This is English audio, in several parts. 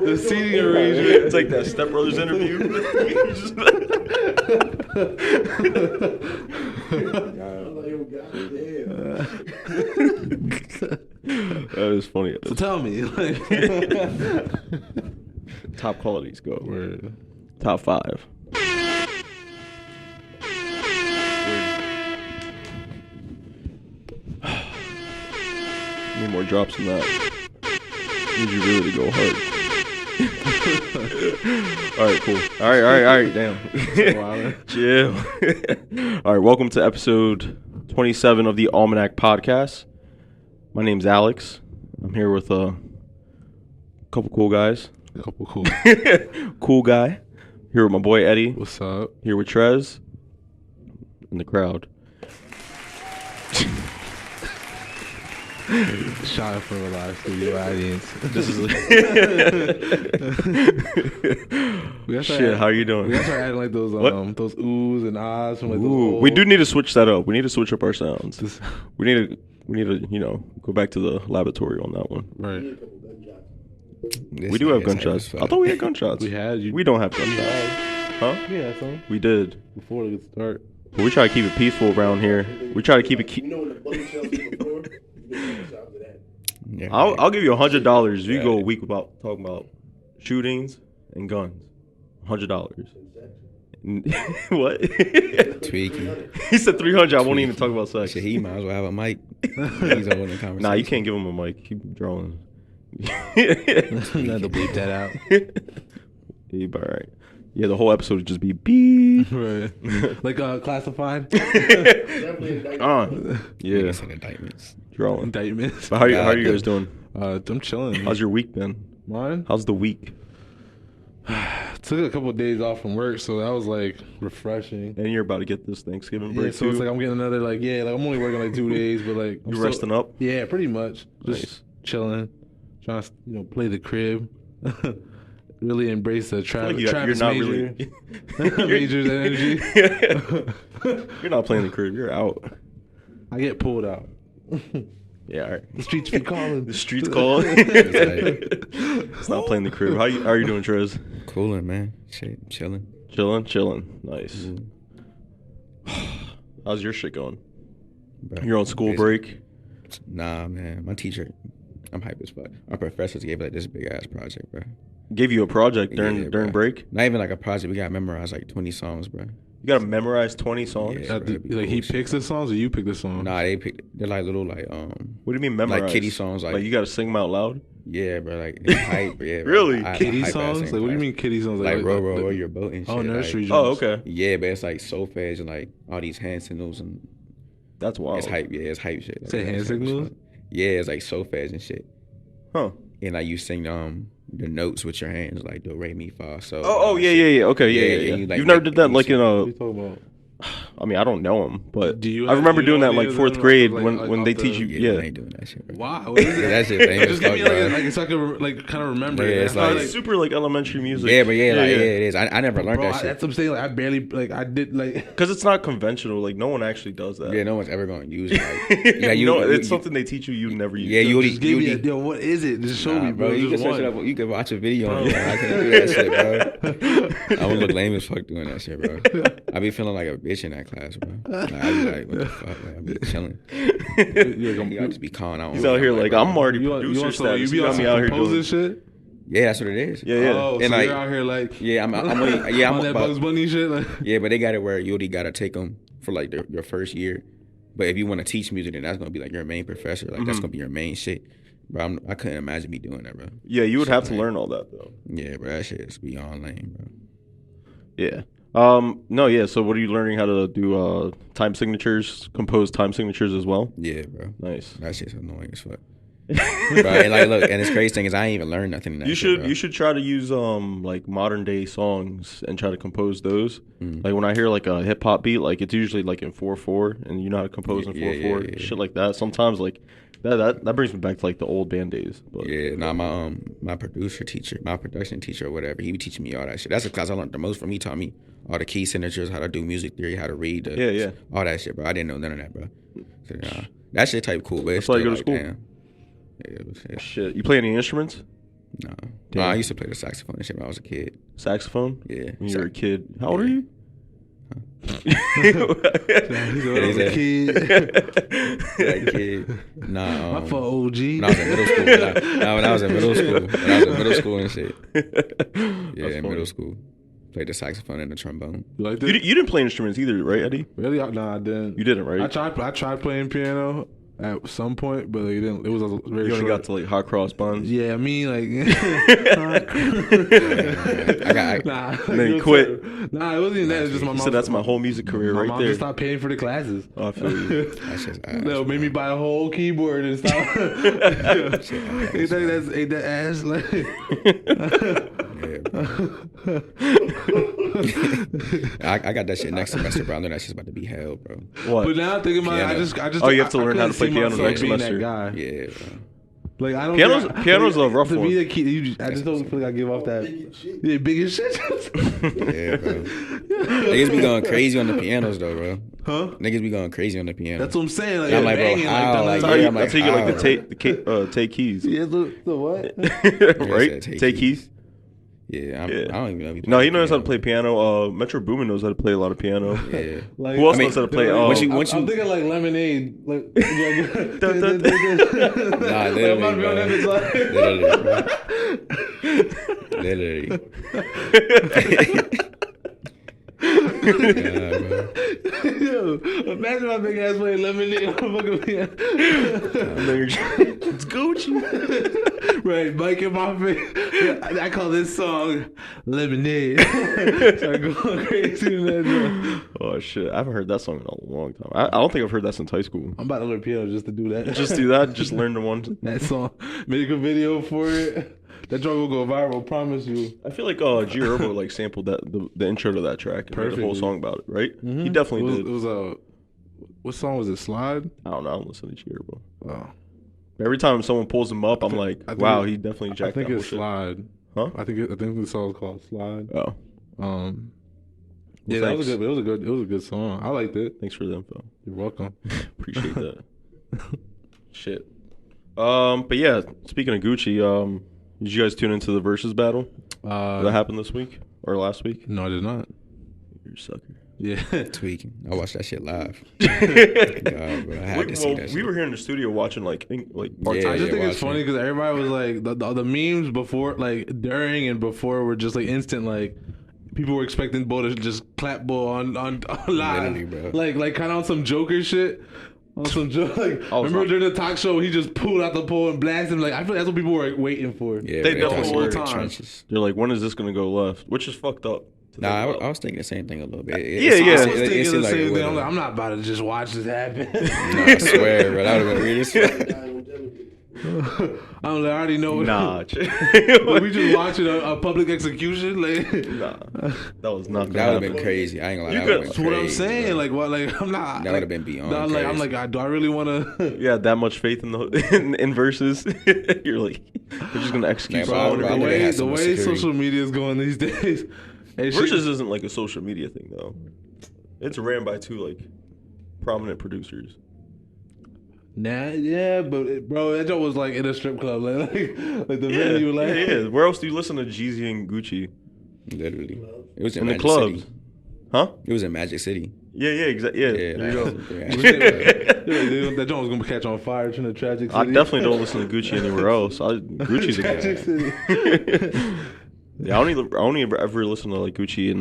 The seating arrangement. It's like that Step Brothers interview. That was funny. So tell me, Top qualities go. Word. Top 5. Need more drops than that. Need you really to go hard. Alright, cool. Alright, damn. Chill. Alright, welcome to episode 27 of the Almanac Podcast. My name's Alex. I'm here with a couple cool guys. Cool guy. Here with my boy Eddy. What's up? Here with Trez. In the crowd. Shout out for a live studio audience. This is We shit. How you doing? We gotta start adding like those those oohs and ahs from like those Ooh, old... we do need to switch that up. We need to switch up our sounds. This... We need to go back to the laboratory on that one. Right. We do have gunshots. I thought we had gunshots. We had. We don't have gunshots. Huh? Yeah, some. We did. Before it gets start. But we try to keep it peaceful around here. We try to keep it. You know when the bullet shells hit the floor, you get gunshots of that. Yeah, I'll give you $100. You go a week without talking about shootings and guns. $100. What? tweaking. He said 300. I won't even talk about sex. Shit, he might as well have a mic. He's over the conversation. Nah, you can't give him a mic. Keep drawing. You have to bleep that out. Yeah, but all right. Yeah, the whole episode would just be beep. Right. Like classified. Yeah. Indictments. Drawing. Indictments. But how are you guys doing? I'm chilling. How's your week been? Mine? How's the week? Took a couple of days off from work, so that was like refreshing. And you're about to get this Thanksgiving break So too. it's like I'm getting another like I'm only working like 2 days, but like you resting up? Yeah, pretty much. Just Nice. chilling, trying to play the crib. Really embrace the Travis you're not Major. really Major's energy. You're not playing the crib. You're out. I get pulled out. Yeah, all right. The streets be calling. The streets call. It's not playing the crib. How are you doing, Trez? Cooling, man. Shit, chilling. Chilling. Nice. Mm. How's your shit going? Bro, You're on school break? Nah, man. My teacher, I'm hype as fuck. Our professors gave like this big ass project, bro. Gave you a project during bro. break? Not even like a project. We got to memorize like 20 songs, bro. You gotta memorize 20 songs? Yeah. Like he picks the songs, or you pick the songs? Nah, they're like little like What do you mean memorize? like kiddie songs, like you gotta sing them out loud? yeah, bro. Like it's hype, yeah. Bro. Really? Kiddie songs? Like what do you mean kiddie songs? Like row your boat and shit. Oh, nursery. Like, songs. Oh, okay. yeah, but it's like soul feds and like all these hand signals and That's wild. it's hype. Yeah, it's hype shit. Like, Say hand signals? Yeah, it's like soul feds and shit. Huh. And like you sing the notes with your hands, like do re mi fa so. Yeah. Okay, yeah. you, like, You've never make- did that like in What are a... you talking about? I mean, I don't know them, but Do you I remember do you doing know that like any of 4th them grade off, when off they the- teach you... Yeah, I Yeah. ain't doing that shit, bro. Wow. What is it? That shit famous. Just give me fuck, bro. like so I can kind of remember. Yeah, it. it's I feel like- It's super like elementary music. Yeah, but it is. I never learned bro, that shit. that's what I'm saying. Like I barely I did like. Because it's not conventional. Like, no one actually does that. Yeah, no one's ever gonna use it. Like, yeah, it's something they teach you never use. Yeah, you Just give me yo, what is it? Just show me, bro. You can Just search it one. up. You can watch a video on it. I can't do that shit, bro. I would look lame as fuck doing that shit, bro. I be feeling like a bitch in that class, bro. Like, I be like, what the fuck? Like, I be chilling. I just be calling out. He's out here like, I'm already You producer also status. you be You got on me some out here composer doing... shit. Yeah, that's what it is. Yeah. Oh, And so like, you're out here like yeah, I'm on that about, Bugs Bunny shit. Like. yeah, but they got it where you already gotta take them for like your first year. But if you want to teach music, then that's gonna be like your main professor. Like that's gonna be your main shit. Bro, I couldn't imagine me doing that, bro. Yeah, you would Shit, have to man. learn all that, though. Yeah, bro, that shit is beyond lame, bro. Yeah. No, yeah, so what are you learning how to do time signatures, compose time signatures as well? Yeah, bro. Nice. That shit's annoying as fuck. Bro, and like, look, and this crazy thing is I ain't even learned nothing in that shit, bro. You should try to use like modern day songs and try to compose those. Like when I hear like a hip hop beat, like it's usually like in 4/4, and you know how to compose in 4/4, yeah. shit like that. Sometimes like that brings me back to like the old band days. But Yeah, nah, my producer teacher, my production teacher or whatever, he be teaching me all that shit. That's the class I learned the most from. He taught me all the key signatures, how to do music theory, how to read, all that shit, bro. I didn't know none of that, bro. So, that shit type cool, but it's That's why still you go to like, school. damn. Yeah, shit, you play any instruments? No. No, I used to play the saxophone and shit when I was a kid. Saxophone? Yeah. When you were a kid. How old are you? He's a kid. Like kid. Nah. My fault, OG. When I was in middle school. When I was in middle school and shit. Yeah, in middle school. Played the saxophone and the trombone. You like You this? didn't play instruments either, right, Eddie? Really? No, I didn't. You didn't, right? I tried playing piano at some point, but it didn't. It was a very You only short. got to like hot cross buns. Yeah, I mean, like, nah. And then he quit. Nah, it wasn't even that. It's just my He mom. said that's my whole music career my right mom there. just stopped paying for the classes. Oh, I feel you. That's just ass. No, made me buy a whole keyboard and stuff. Ain't that ass like? Yeah, I got that shit next semester, bro. I know that shit's about to be hell, bro. What? But now I'm thinking about it, I Piano. just. Oh, you have to I learn how to couldn't play see piano myself next being semester. That guy. Yeah, bro. Like I don't. Piano's a rough to one. me, the key, I just don't feel like I give off that. Yeah, big as shit. Yeah, bro. Niggas be going crazy on the pianos, though, bro. Huh? Niggas be going crazy on the piano. That's what I'm saying. Like, I'm like, bro, banging, how? like, Like, yeah, I'm That's how you get like how? the take keys. yeah, the what? Right? said Take keys. Yeah, I Yeah. don't even know if he No, he plays knows how to piano. play piano. Metro Boomin knows how to play a lot of piano. Yeah. Like, Who else I mean, knows how to play? once Oh, once I'm you- thinking like Lemonade. Like, Dun, dun, Nah, I'm literally, about to be on that bro. bitch, like- Literally, bro. Yeah, bro. Yo, imagine my big ass playing Lemonade on fucking piano. it's Gucci. Right, Mike in my face. Yeah, I call this song Lemonade. Start going crazy in that joint. Oh shit, I haven't heard that song in a long time. I don't think I've heard that since high school. I'm about to learn piano just to do that. Just do that. Just learn the one. that song. Make a video for it. That joint will go viral, promise you. I feel like G Herbo like sampled that the intro to that track and made a whole Perfectly. song about it, right? He definitely did. It was a what song was it? Slide? I don't know. I don't listen to G Herbo. Oh, Every time someone pulls him up, I'm like, I think wow, it- he definitely I jacked think that whole it's shit. Slide. Huh? I think the song's called Slide. Oh, Yeah, that was thanks. good. It was a good song. I liked it. Thanks for the info. You're welcome. Appreciate that. Shit. But yeah, speaking of Gucci, did you guys tune into the Versus battle that happened this week or last week? No, I did not. You're a sucker. Yeah. Tweaking. I watched that shit live. God, bro, I had to see that shit. We were here in the studio watching like I part Yeah, just think it's watching. funny because everybody was like the memes before, like during and before, were just like instant. Like people were expecting Bo to just clap Bo on live, Literally, bro. like kind of on some Joker shit. On some joke, like remember like- during the talk show, he just pulled out the pole and blasted him. Like I feel that's what people were waiting for. Yeah, They bro, definitely talking were. about the Time. trenches. They're like, when is this gonna go left? Which is fucked up. to Nah, think about. I was thinking the same thing a little bit. Yeah, yeah. I was It thinking seemed the like it same thing. would've- I'm like, I'm not about to just watch this happen. Nah, I swear, bro. That would have been weird as fuck. I'm like, I already know. Nah, Like, we just watching a public execution. Like, nah, that was not. That would have been crazy. I ain't gonna lie. You That could- would have that's been what I'm crazy, saying. bro. Like, what? Like, I'm not. That would have been beyond I'm crazy. like, do I really want to? Yeah, that much faith in the in verses. You're like, they're just gonna execute Nah, someone. bro, The I would've way had the some way security. social media is going these days. And shit- Versus isn't like a social media thing though. It's ran by two like prominent producers. Nah, yeah, but bro, that joke was like in a strip club, like the venue, like yeah. Where else do you listen to Jeezy and Gucci? Literally. It was in, In the Magic clubs. City. Huh? It was in Magic City. Yeah, exactly. Yeah, Yeah, there you go. that joint was gonna catch on fire in a tragic city. I definitely don't listen to Gucci anywhere else. Gucci's a tragic guy. city. Yeah, I only ever listen to like Gucci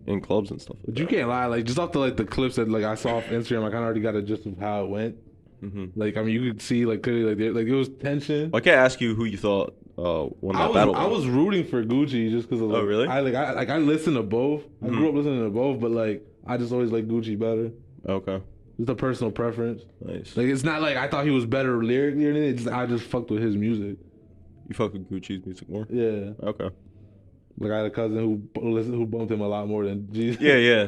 in clubs and stuff. Like But you that. can't lie, like just off the the clips that like I saw off Instagram, I kind of already got a gist of how it went. Mm-hmm. Like I mean, you could see like clearly like it was tension. I can't ask you who you thought won that battle. I was rooting for Gucci just because of like, Oh, really? I listened to both. I grew up listening to both, but like I just always like Gucci better. Okay, Just a personal preference. nice. Like it's not like I thought he was better lyrically or anything. I just fucked with his music. You fuck with Gucci's music more? Yeah. Okay. Like I had a cousin who bumped him a lot more than Jeezy. Yeah.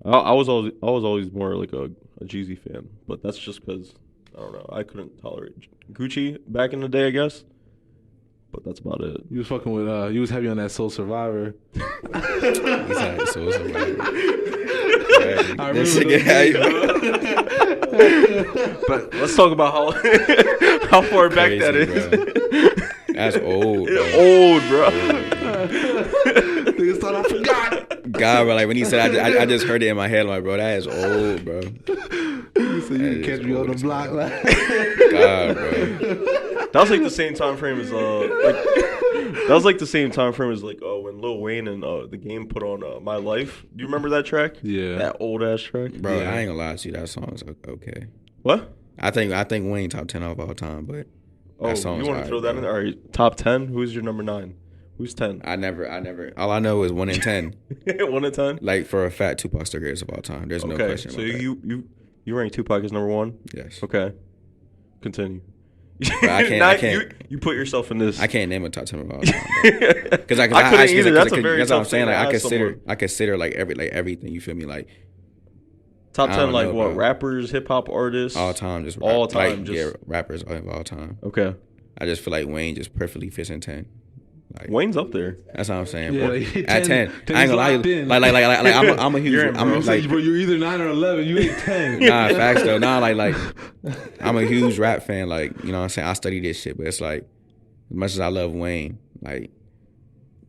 I was always more like a Jeezy fan, but that's just because I don't know. I couldn't tolerate Gucci back in the day, I guess. But that's about it. You was fucking with you was heavy on that Soul Survivor. He's had so I This remember nigga, But let's talk about how far back that is. That's old, bro. Old, bro. Niggas thought I forgot. God, bro, like when he said, I just heard it in my head, like, bro, that is old, bro. So you can catch me on the block. Like. God, bro. That was like the same time frame as that was like the same time frame as like when Lil Wayne and The Game put on My Life. Do you remember that track? Yeah. That old ass track. Bro, Yeah. I ain't gonna lie to you, that song's okay. What? I think Wayne top 10 of all time, but Oh, that you song's want to throw that in there? All right, top 10. Who's your number 9? Who's 10? I never. All I know is 1 in 10. 1 to 10. Like for a fact, Tupac's the greatest of all time. There's no Okay, question. so about that. you rank Tupac as number 1. Yes. Okay, continue. But I can't. You put yourself in this. I can't name a top 10 of all time. Because I couldn't actually, either. That's a very that's what I'm tough saying. thing Like to ask someone. I consider like everything. You feel me? Like Top I 10, don't like know, what? bro. Rappers, hip hop artists, all time, just all time, like, just yeah, rappers of all time. Okay, I just feel like Wayne just perfectly fits in 10. Like Wayne's up there. that's what I'm saying. Yeah, Bro. like, At 10, I ain't gonna lie. locked in. Like I'm a huge. You're in, bro. I'm like Bro, you're either 9 or 11. You ain't 10. nah, facts though. Nah, like I'm a huge rap fan. Like, you know what I'm saying? I study this shit, but it's like as much as I love Wayne, like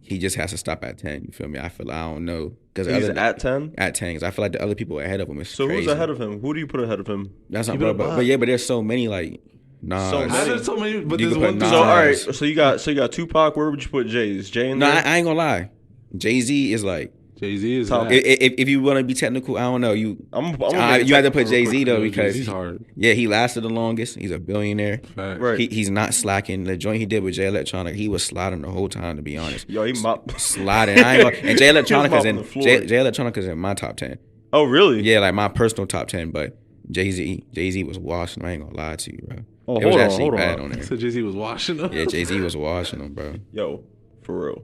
he just has to stop at 10. You feel me? I don't know because He's at 10. At 10, because I feel like the other people ahead of him is So crazy. who's ahead of him? Who do you put ahead of him? That's not, Keep it bro, a buck. but yeah, but there's so many like nah. So many. There's so many, but You there's could one put thing. So all right, Nas. so you got Tupac. Where would you put Jay? Is Jay in No, there? I ain't gonna lie. Jay-Z is like Jay-Z is Top- that. if you want to be technical, I don't know. You have to put Jay-Z though because Jay-Z's hard. yeah, he lasted the longest. He's a billionaire. Facts. Right. He's not slacking. The joint he did with Jay Electronica, he was sliding the whole time. To be honest, Yo, he mopped. sliding. I ain't gonna, and Jay Electronica's mopping the floor. Jay Electronica's in my top 10. Oh really? Yeah, like my personal top 10. But Jay-Z was washing. I ain't gonna lie to you, bro. Oh, It was hold on, actually hold bad on. on there. So Jay-Z was washing them. Yeah, Jay-Z was washing them, bro. Yo, for real.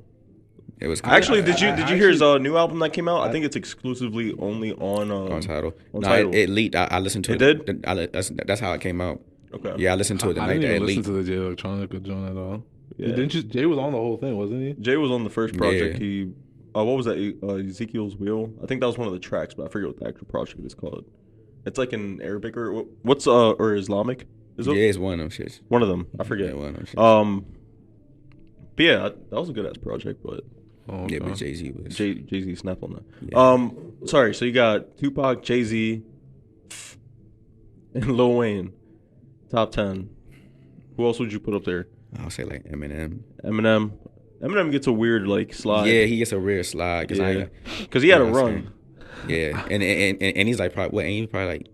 It was Actually, did you I hear his new album that came out? I think it's exclusively only on on Tidal. on No, Tidal. it leaked. I listened to It it. did? That's how it came out. Okay. Yeah, I listened to it the I night didn't that it even listen leaked. to the Jay Electronica joint at all. Yeah. Didn't you? Jay was on the whole thing, wasn't he? Jay was on the first project. Yeah. He, what was that? Ezekiel's Wheel. I think that was one of the tracks, but I forget what the actual project is called. It's like in Arabic or what's or Islamic? Is Yeah, it? it's one of them shits. One of them. I forget. Yeah, one of them shits. But yeah, that was a good ass project, but Oh, Yeah, okay. but Jay-Z was. Jay-Z snapped on that. Yeah. Sorry. So you got Tupac, Jay-Z, and Lil Wayne, top 10. Who else would you put up there? I'll say like Eminem. Eminem. Eminem gets a weird like slide. Yeah, he gets a real slide because because he had a You know what I'm run. yeah, and he's like probably like,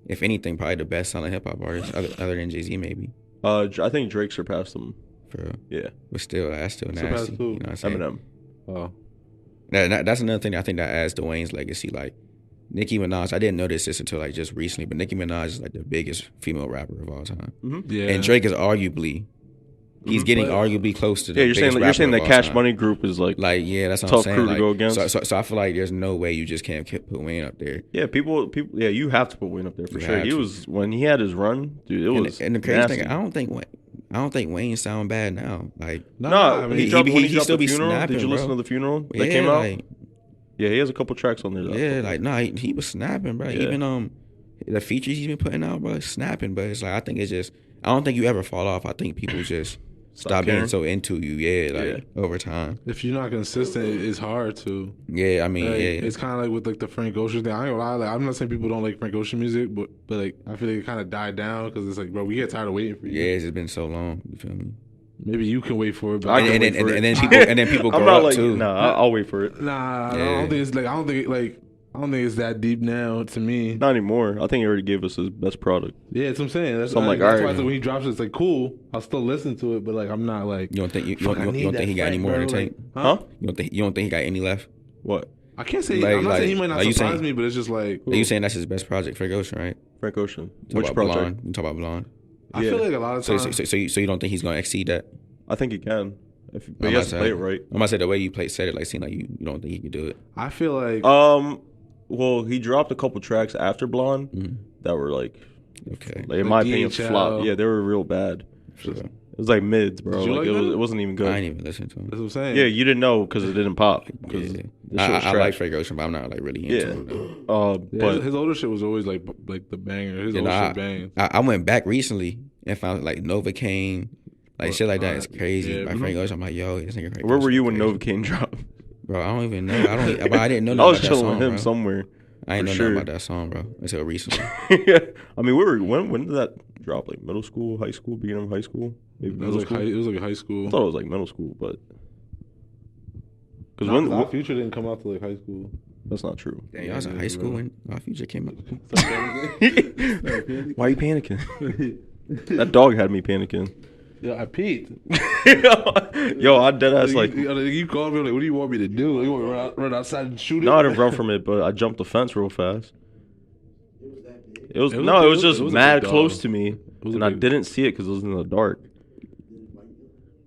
if anything, probably the best selling hip hop artist other than Jay-Z maybe. I think Drake surpassed him. For real. Yeah, But still, that's still Surpassed nasty. who? You know what I'm saying? Eminem. Oh, That's another thing I think that adds to Wayne's legacy. Like Nicki Minaj, I didn't notice this until like just recently, but Nicki Minaj is like the biggest female rapper of all time. yeah. And Drake is arguably, he's getting arguably close to the Yeah, you're saying biggest that rapper of all Cash time. Money Group is like Yeah, that's what tough I'm saying. crew to Like, go against. So I feel like there's no way you just can't put Wayne up there. yeah, people. Yeah, you have to put Wayne up there for You sure. have He to. was when he had his run, dude. It was And the crazy nasty. thing, I don't think Wayne sound bad now. Like No, I mean, he dropped, when he dropped still the be funeral. snapping, Did you listen bro. to the funeral that yeah, came out? like, Yeah, he has a couple tracks on there. Though. yeah, like nah, he was snapping, bro. Yeah. Even the features he's been putting out, bro, snapping. But it's like I think it's just I don't think you ever fall off. I think people just stop being caring. so into you. Yeah, like over time. if you're not consistent, it's hard to. Yeah, I mean, Like, yeah. It's kind of like with like the Frank Ocean thing. I ain't gonna lie. Like, I'm not saying people don't like Frank Ocean music, but like I feel like it kind of died down because it's like, bro, we get tired of waiting for you. Yeah, it's just been so long. You feel me? Maybe you can wait for it, but I I can can wait wait for for it. and then people I'm grow not up like too. nah. I'll wait for it. Nah, I Yeah. don't think it's like I don't think it's that deep now to me. Not anymore. I think he already gave us his best product. Yeah, that's what I'm saying. That's, So I'm like, that's alright. why I said when he drops it, it's like cool. I'll still listen to it, but like I'm not like You don't think you Fuck, I don't need think that he got any Frank, more in bro, the tank? like, Huh? You don't think he got any left? What? I can't say. Like- I'm not saying he might not like you surprise saying- me, but it's just like Are you saying that's his best project, Frank Ocean, right? Frank Ocean. Talk Which about project? Blonde. You talk about Blonde. I Yeah. feel like a lot of So times. so you don't think he's gonna exceed that? I think he can. But I'm he has about to play to- it right. I'm gonna say the way you said it, like seemed like you don't think he could do it. I feel like Well, he dropped a couple tracks after Blonde that were like, Okay. in The my opinion, DHL. flop. Yeah, they were real bad. Sure. It was like mids, bro. Did you Like, like that? it wasn't even good. I ain't even listen to him. that's what I'm saying. Yeah, you didn't know because it didn't pop. Because Yeah. the shit was I trash. like Frank Ocean, but I'm not like really into Yeah. him. Yeah, But his older shit was always like the banger. His You older know, shit banged. I went back recently and found like Novocaine, Like shit like that is crazy. Yeah, My friend goes, I'm like, yo, this nigga crazy. Where were you when Novocaine dropped? Bro, I don't even know. But I didn't know I nothing was about that chilling song, with him bro. somewhere. I ain't know sure. nothing about that song, bro, until recently. I mean, we were when did that drop? Like middle school, high school, beginning of high school, maybe It middle was school. like it was like high school. I thought it was like middle school, but because Nah, when Future didn't come out to like high school. that's not true. Damn, y'all was in high school when our Future came out. Why are you panicking? That dog had me panicking. Yeah, I peed. Yo, I dead ass like. You called me like, what do you want me to do? You want me to run outside and shoot it? No, I didn't run from it, but I jumped the fence real fast. It was It was just a big mad dog. close to me, was a and I big- didn't see it because it was in the dark.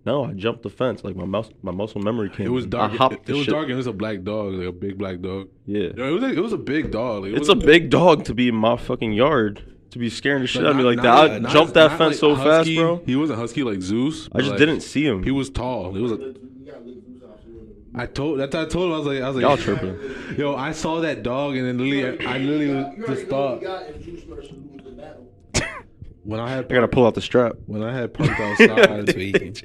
No, I jumped the fence. Like my muscle memory came. It was dark. I hopped It was shit. dark and it was a black dog, like a big black dog. Yeah, No, it was a big dog. Like, it it's a wasn't- big dog to be in my fucking yard to be scaring the shit out of me like that. not- I not- jumped that not fence like so husky. fast, bro. He wasn't husky like Zeus. I but, just like, didn't see him. He was tall. It was a. I told him. I was like, Y'all tripping. Yo, I saw that dog and then I literally was just thought when I had I gotta pull out the strap. when I had parked outside. Tweaking.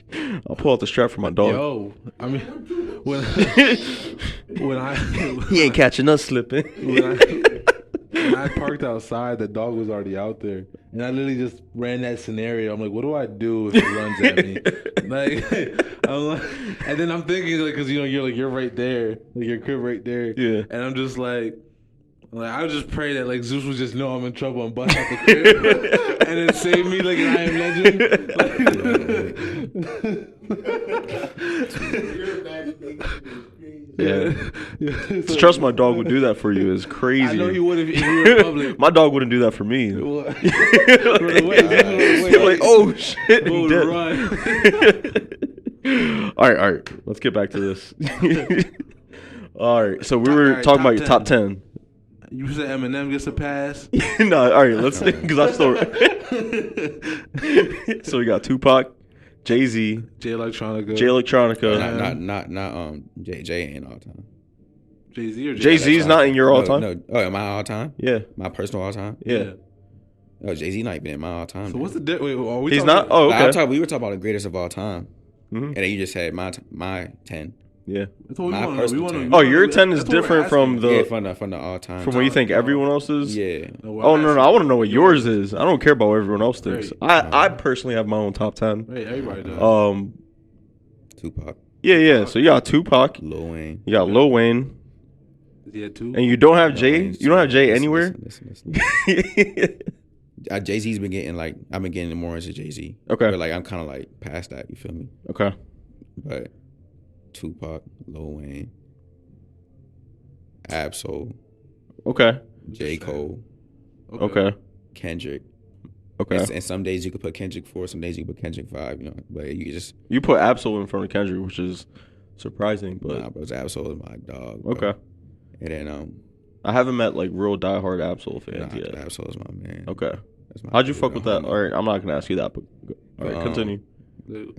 I'll pull out the strap for my dog. Yo, I mean, when I He ain't catching us slipping. when I parked outside, the dog was already out there, and I literally just ran that scenario. I'm like, what do I do if he runs at me? Like, I'm like, and then I'm thinking like, cause you're right there, like your crib right there, Yeah. and I'm just like I would just pray that like Zeus would just know I'm in trouble and bust out the crib, and then save me like an I Am Legend. Yeah. Yeah. To trust my dog would do that for you is crazy. I know he would if we were in public. My dog wouldn't do that for me. Run away. You're like, oh shit. Bull and to dead. All right. Let's get back to this. All right. So we were All right, talking about top your top 10. You said Eminem gets a pass. No, all right. Let's because I still. So we got Tupac, Jay-Z, Jay Electronica. Jay Electronica. Not Jay ain't all time. Jay-Z or Jay-Z's not in your all time. No, oh, am I all time? Yeah. My personal all time? Yeah. Oh, Jay-Z not even in my all time. So what's the wait? Are we He's talking not. about- Oh, Like, okay. we were talking about the greatest of all time, Mhm. and then you just said my 10. Yeah. That's what we my want. We personal want. 10. Oh, your 10 is different from Yeah, the from the all time. from what you think everyone else is. Yeah. Oh no, I want to know what yours is. I don't care about what everyone else thinks. Right. I personally have my own top 10. Right, everybody does. Tupac, Yeah. So you got Tupac, Lil Wayne. you got Lil Wayne, He had two. and you don't have Jay. Wayne's You don't have Jay listen, anywhere. listen. Jay-Z's been getting like I've been getting more into Jay-Z. Okay. But like I'm kind of like past that. You feel me? Okay. But Tupac, Lil Wayne, Absol, Okay. J. Cole, Okay. Kendrick. Okay. And some days you could put Kendrick 4, some days you could put Kendrick 5, you know. But you just You put Absol in front of Kendrick, which is surprising, but nah, bro, Absol is my dog. Bro. okay. And then I haven't met like real diehard Absol fans nah, yet. Absol is my man. Okay. That's my How'd you dude, fuck with bro. that? All right, I'm not gonna ask you that, but all right, continue.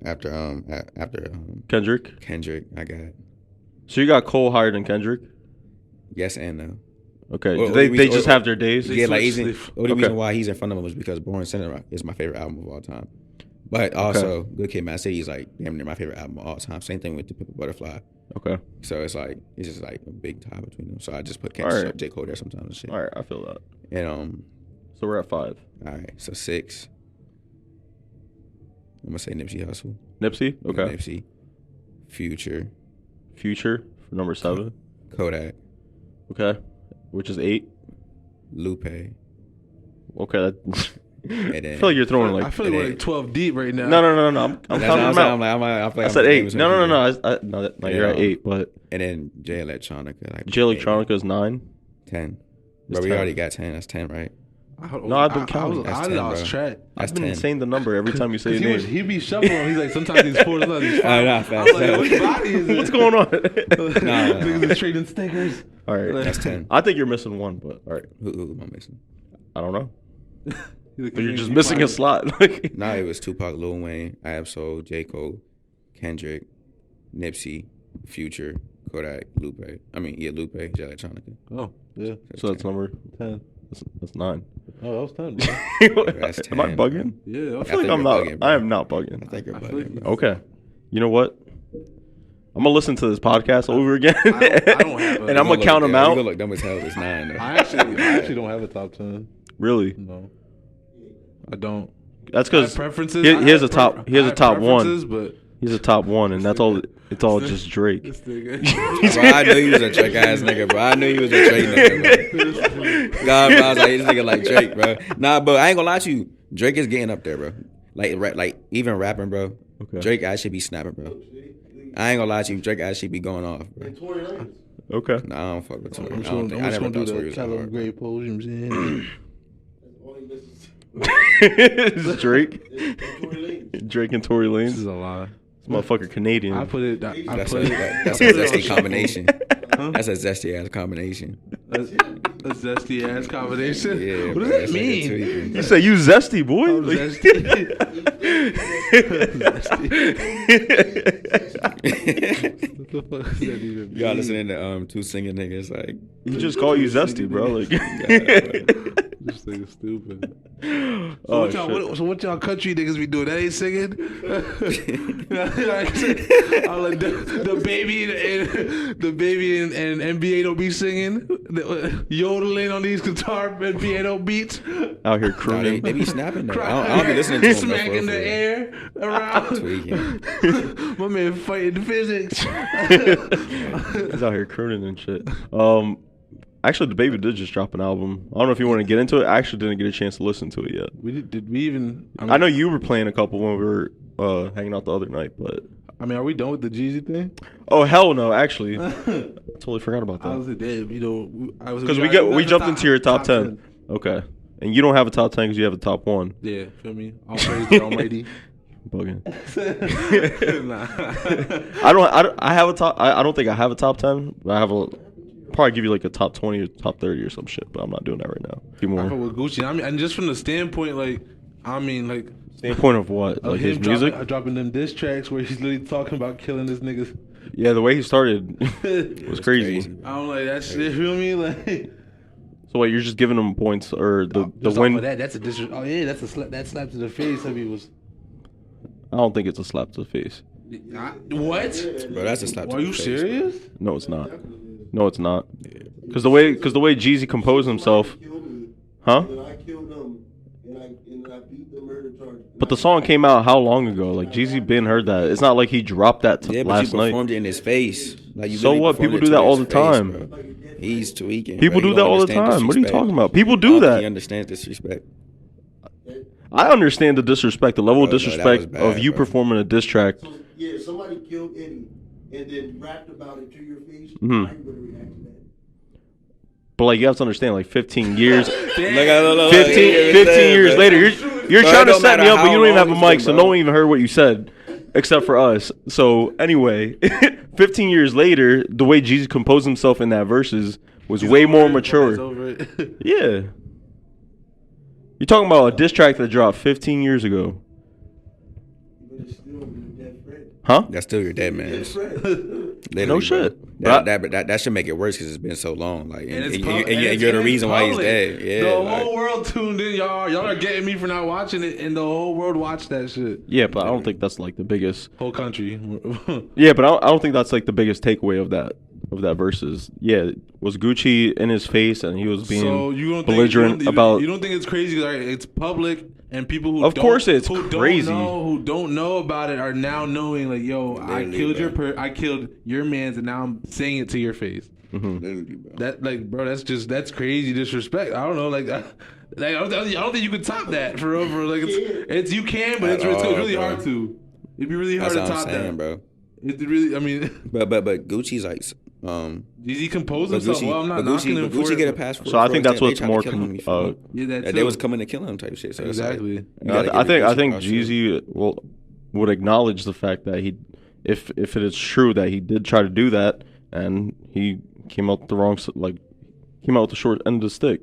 After Kendrick. Kendrick, I got So you got Cole higher than Kendrick? yes and no. Okay. Or- they or- they or- just have their days. Yeah, like switched even the- the only Okay. reason why he's in front of him was because Born Center is my favorite album of all time. But also, Good Kid, Mad City is like damn near my favorite album of all time. Same thing with The Pimp a Butterfly. Okay. So it's just like a big tie between them. So I just put All Kendrick, right. J. Cole there sometimes and shit. All right, I feel that. And So we're at 5. all right, so 6. I'm gonna say Nipsey Hussle. Nipsey. Okay. Nipsey, Future, Future for number 7. Kodak, Okay. Which is 8. Lupe, Okay. That, and I then feel like you're throwing I like. feel like we're like 12 deep right now. No. I'm That's what counting them saying. out. I feel I like said I'm 8. naming No. something. No, you're at 8, but And then J Electronica, like J Electronica is 9. 10. It's Bro, we 10. already got 10. That's 10, right? No, I've been counting. That's I 10, lost bro. track. That's I've been 10. saying the number every time you say your name. He be shuffling. He's like, sometimes he's 4, sometimes he's 5. Nah, I fast. was like, which body is it? What's going on? Nah. Niggas is trading stickers. All right. That's 10. I think you're missing one, but all right. Who am I missing? I don't know. But But you're just missing a slot. Like, Nah, it was Tupac, Lil Wayne, Absol, J. Cole, Kendrick, Nipsey, Future, Kodak, Lupe, J Electronica. Oh, yeah. so that's number 10. that's 9. Oh, that was 10, bro. That's Am I 10, bugging? Yeah, I feel like think I'm you're not. bugging, bro. I am not bugging. I think you're I feel bugging, like bro. Okay. You know what? I'm gonna listen to this podcast over again, I don't have a- and I'm gonna count them You out. gonna look dumb as hell. It's 9. Though. I actually don't have a top 10. Really? No, I don't. That's I have because preferences. he I has have a top. He has I a have top one. preferences, But He's a top one, and that's all. It's all just Drake. this nigga. Bro, I knew you was a Drake ass nigga, bro. I knew you was a Drake nigga, bro. God, bro, I was like, this nigga like Drake, bro. Nah, but I ain't gonna lie to you. Drake is getting up there, bro. Like even rapping, bro. Okay. Drake actually be snapping, bro. I ain't gonna lie to you. Drake actually be going off, bro. And Tory Lanez. Okay. Nah, I don't fuck with Tory. I'm I just don't gonna, think I I'm just never gonna thought do Tory the was that Callum hard, bro. Gray pose. You know what I'm saying? That's all he listens It's Drake. to. And Tory Lanez. Drake and Tory This Lanez. is a lie. This motherfucker Canadian. I put it. I That's put a it. that's I a put it on zesty combination. Huh? That's a zesty ass combination. A zesty ass combination. Yeah, What bro, does that that's like a mean? tweaking. You say you zesty, boy. I'm Like- zesty. What the fuck does that even mean? Y'all listening to two singing niggas like He just call you zesty, bro. Like, This thing is stupid. oh, So what y'all country niggas be doing? That ain't singing. Like the baby and NBA don't be singing, yodeling on these guitar and piano beats. out here nah, crooning. they be snapping though. I don't be listening to them. Smacking the air around. Tweaking. My man fighting physics. He's out here crooning and shit. Actually, the baby did just drop an album. I don't know if you want to get into it. I actually didn't get a chance to listen to it yet. Did we even? I know you were playing a couple when we were hanging out the other night, but Are we done with the Jeezy thing? oh hell no, actually, totally forgot about I that. was like, damn, Because we jumped into your top 10. Okay, and you don't have a top 10 because you have a top 1. Yeah, feel me? All praise to Almighty. Bugging. Nah. I have a top. I don't think I have a top 10. But I have a. Probably give you like a top 20 or top 30 or some shit, but I'm not doing that right now. A few I fuck more. with Gucci. I mean, and just from the standpoint, like Standpoint of what? Like his music? dropping them diss tracks where he's literally talking about killing this niggas. Yeah, the way he started was crazy. I'm like, that shit, feel me? Like, So wait, you're just giving him points or the just win? off of that, that's a dis. Oh yeah, that's a slap. That slap to the face. I mean, was I don't think it's a slap to the face. what? Bro, that's a slap. to Are the you face, serious? No, it's not. No, it's not. Because the way Jeezy composed himself, huh? And I killed them, and I beat the murder charge. But the song came out how long ago? Like Jeezy been heard that. It's not like he dropped that Yeah, but last you night. performed it in his face. Like you So literally what? performed People it do to that all his the face, time. bro. He's tweaking. People bro. do He that don't all the understand time. What are you disrespect. talking about? People I do don't think He that. understands disrespect. I understand the disrespect, the level of Bro, no, that disrespect was bad, of you bro. performing a diss track. So, yeah, somebody killed Eddie and then rapped about it to your face. Mhm. How you gonna react to that? But like you have to understand, like 15 years, Look, 15 15 years later, you're Bro, trying it to don't set me matter up, but you how don't even have long a it's mic, been, so bro. no one even heard what you said, except for us. So anyway, 15 years later, the way Jeezy composed himself in that verses was way more mature. Yeah. You're talking about a diss track that dropped 15 years ago. But it's still your dead friend. Huh? That's still your dead man. Dead friend. Literally, No bro. shit. That should make it worse because it's been so long. Like, and you're the reason why he's dead. Yeah, the like, whole world tuned in, y'all. Y'all are getting me for not watching it, and the whole world watched that shit. Yeah, but I don't think that's like the biggest. Whole country. Yeah, but I don't think that's like the biggest takeaway of that verses. Yeah, it was Gucci in his face and he was being So you don't belligerent think, about. You don't think it's crazy? Like, it's public, and people who Of course it's who crazy. who don't know about it are now knowing. Like, yo, Literally, I killed your man's, and now I'm saying it to your face. literally, bro. That, like, bro, that's crazy disrespect. I don't know, like, I don't think you can top that for over. Like, it's you can, but it's At all, really bro. hard to. It'd be really hard That's to what I'm top saying, that, bro. It's really. I mean, But Gucci's like, Jeezy composed but himself. Gucci, well, I'm not but knocking him Gucci, for Gucci it, get a but- pass for. So I for think that's they what's tried to more. kill him before. Yeah, that They too. was coming to kill him type shit. So it's like, Exactly. you gotta I give think Gucci I props, think too. Jeezy would acknowledge the fact that if it is true that he did try to do that and he came out the wrong came out with the short end of the stick.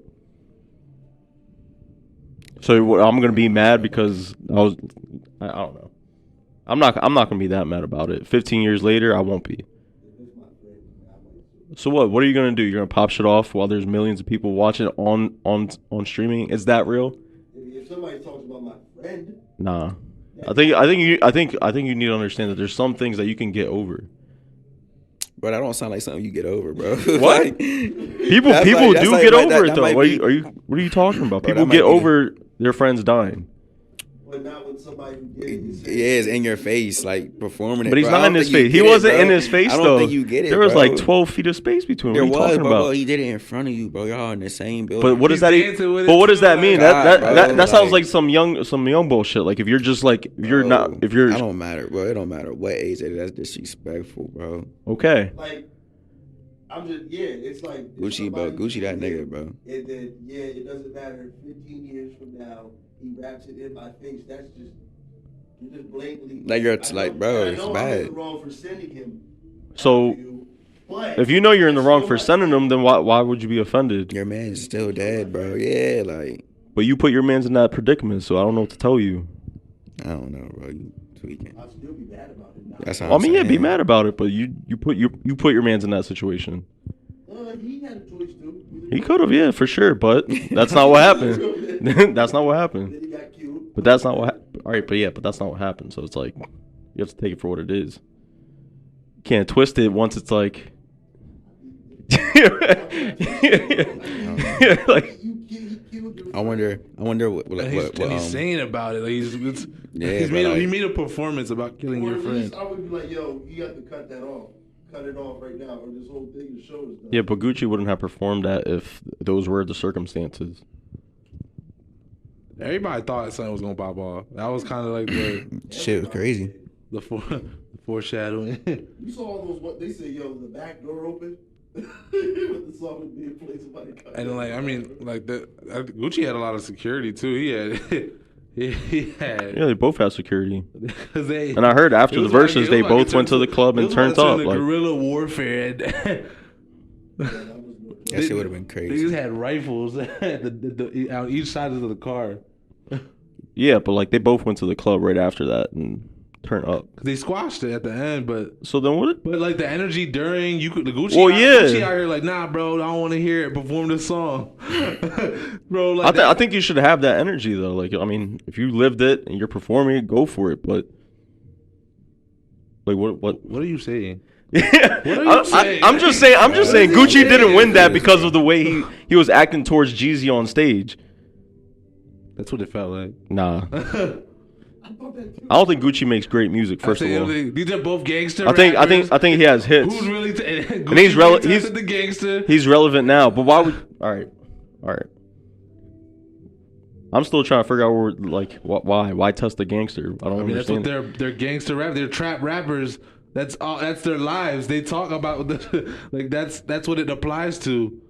So I'm gonna be mad because I don't know. I'm not gonna be that mad about it. 15 years later, I won't be. So what are you gonna do? You're gonna pop shit off while there's millions of people watching on streaming? Is that real? If somebody talks about my friend, Nah. I think you need to understand that there's some things that you can get over. But that don't sound like something you get over, bro. What? Like, People that's do like- that's like- get like, over that it though. might What be- are you talking about? Bro, People that get might be- over their friends dying. but not when somebody who did it. Yeah, it's in your face, like performing it. But he's bro. I not in don't his think you face. He get it, wasn't bro. in his face I though. don't think you get it. There was bro. like 12 feet of space between. There What are you was, talking bro. about? Bro, he did it in front of you, bro. Y'all in the same building. But what does that? dancing with But it what does too, that like, mean? God, That bro, sounds like- like some young bullshit. Like if you're just like if you're not if you're I don't matter, bro. It don't matter what age it is. That's disrespectful, bro. okay. Like, I'm just, it's like. if Gucci, bro. somebody Gucci, that did nigga, it, bro. And then, it doesn't matter. 15 years from now, he raps it in my face. That's just, you're just blatantly. Like, you're I know- like, bro, I it's know I'm bad. in the wrong for sending him. So to you, but if you know you're in the it's wrong still for my sending friend. them, then why would you be offended? Your man's still dead, bro. Yeah, like, But you put your man's in that predicament, so I don't know what to tell you. I don't know, bro. You tweaking. I'll still be mad about it now. That's how I I'm mean, yeah, be saying. mad about it, but you put your man's in that situation. He had a choice too. He could have, yeah, for sure, but that's not what happened. That's not what happened. Then he got killed. But that's not what. All right, but that's not what happened. So it's like you have to take it for what it is. You can't twist it once it's like. like He killed your I wonder what he's saying about it. Like Yeah, but he made a performance about killing Or your at friend. least I would be like, yo, you have to cut that off. Cut it off right now, or this whole thing, the show is done. yeah, but Gucci wouldn't have performed that if those were the circumstances. Everybody thought something was gonna pop off. That was kind of like shit was crazy. the foreshadowing. You saw all those, what they say, yo, the back door open. When the song was being played, somebody cut And it. like, I mean, like Gucci had a lot of security too. He had. Yeah, they both have security. Cause they, And I heard after it the was like- verses, it they was like both went to the club and it was about turned to turn up. to Like, guerrilla warfare. And That shit would have been they crazy. just had rifles on each side of the car. yeah, but like they both went to the club right after that and turned up. They squashed it at the end, but So then what? like the energy during the Gucci, Well, yeah. Gucci out here like, nah, bro, I don't want to hear it. Perform this song, bro. Like I think you should have that energy though. Like, I mean, if you lived it and you're performing it, go for it. But like, what are you saying? I'm just saying. Gucci didn't win that because of the way he was acting towards Jeezy on stage. That's what it felt like. Nah, I thought that too. I don't think Gucci makes great music. First of all, these are both gangster. I think he has hits. Who's really And he's he's the gangster. He's relevant now. But why would? All right. I'm still trying to figure out where, like, why test the gangster? I don't I mean, that's understand. what they're gangster rap. They're trap rappers. That's all. That's their lives. They talk about like that's what it applies to.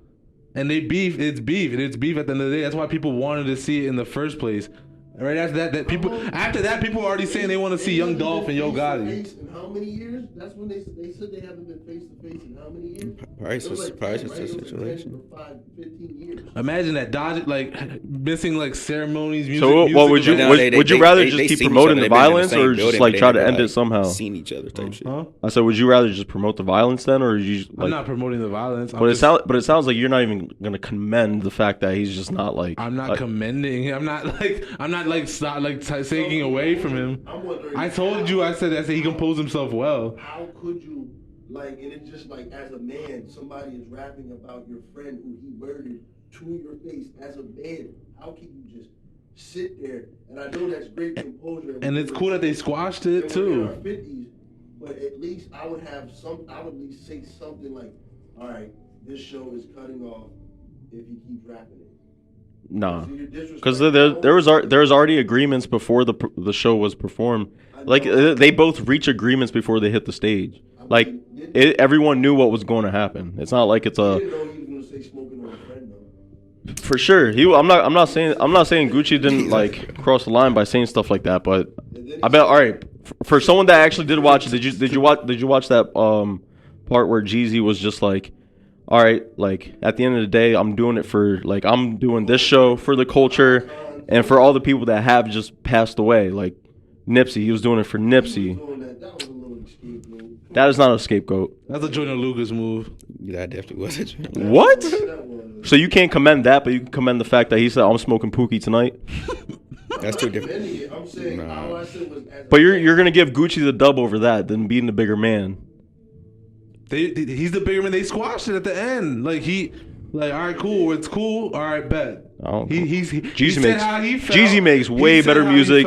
And they beef. It's beef, and it's beef at the end of the day. That's why people wanted to see it in the first place. Right after that people are already saying they want to see Young Dolph and Yo Gotti. Face in how many years? That's when they said they haven't been face to face in how many years? Price It was was like price 10, was right? the It was situation. 15 years. Imagine that dodge like missing like ceremonies. Music, So what would you But now would you rather just they keep seen each promoting other. the They've been in violence same or building, just but like they try to never, end it like, somehow? Seen each other type shit. Huh? I said, would you rather just promote the violence then, or you I'm like? not promoting the violence. But it sounds like you're not even gonna commend the fact that he's just not like. I'm not like, commending. I'm not taking away from him. I'm wondering. I told you. I said he composed himself well. How could you, like, and it's just like, as a man, somebody is rapping about your friend who he murdered to your face. As a man, how can you just sit there? And I know that's great composure. And it's cool that they squashed it and we're in our too. 50s, but at least I would at least say something like, all right, this show is cutting off if he keeps rapping it. Nah, So you're because disrespecting- there was already agreements before the show was performed. Like they both reach agreements before they hit the stage. Like everyone knew what was going to happen. It's not like it's I a didn't know he was gonna say smoking on a friend though. for sure. I'm not saying Gucci didn't like cross the line by saying stuff like that. But I bet all right for someone that actually did watch it. Did you watch that part where Jeezy was just like, all right, like at the end of the day, I'm doing it for like I'm doing this show for the culture and for all the people that have just passed away. Like Nipsey, he was doing it for Nipsey. That was a little scapegoat. That is not a scapegoat. That's a Jordan Lucas move. That definitely was a trend. What? So you can't commend that, but you can commend the fact that he said, "I'm smoking Pookie tonight." That's too different. I'm saying all I said was as But you're gonna give Gucci the dub over that than being the bigger man. He's the bigger man. They squashed it at the end. Like all right, cool. It's cool. All right, bet. Jeezy makes way better music.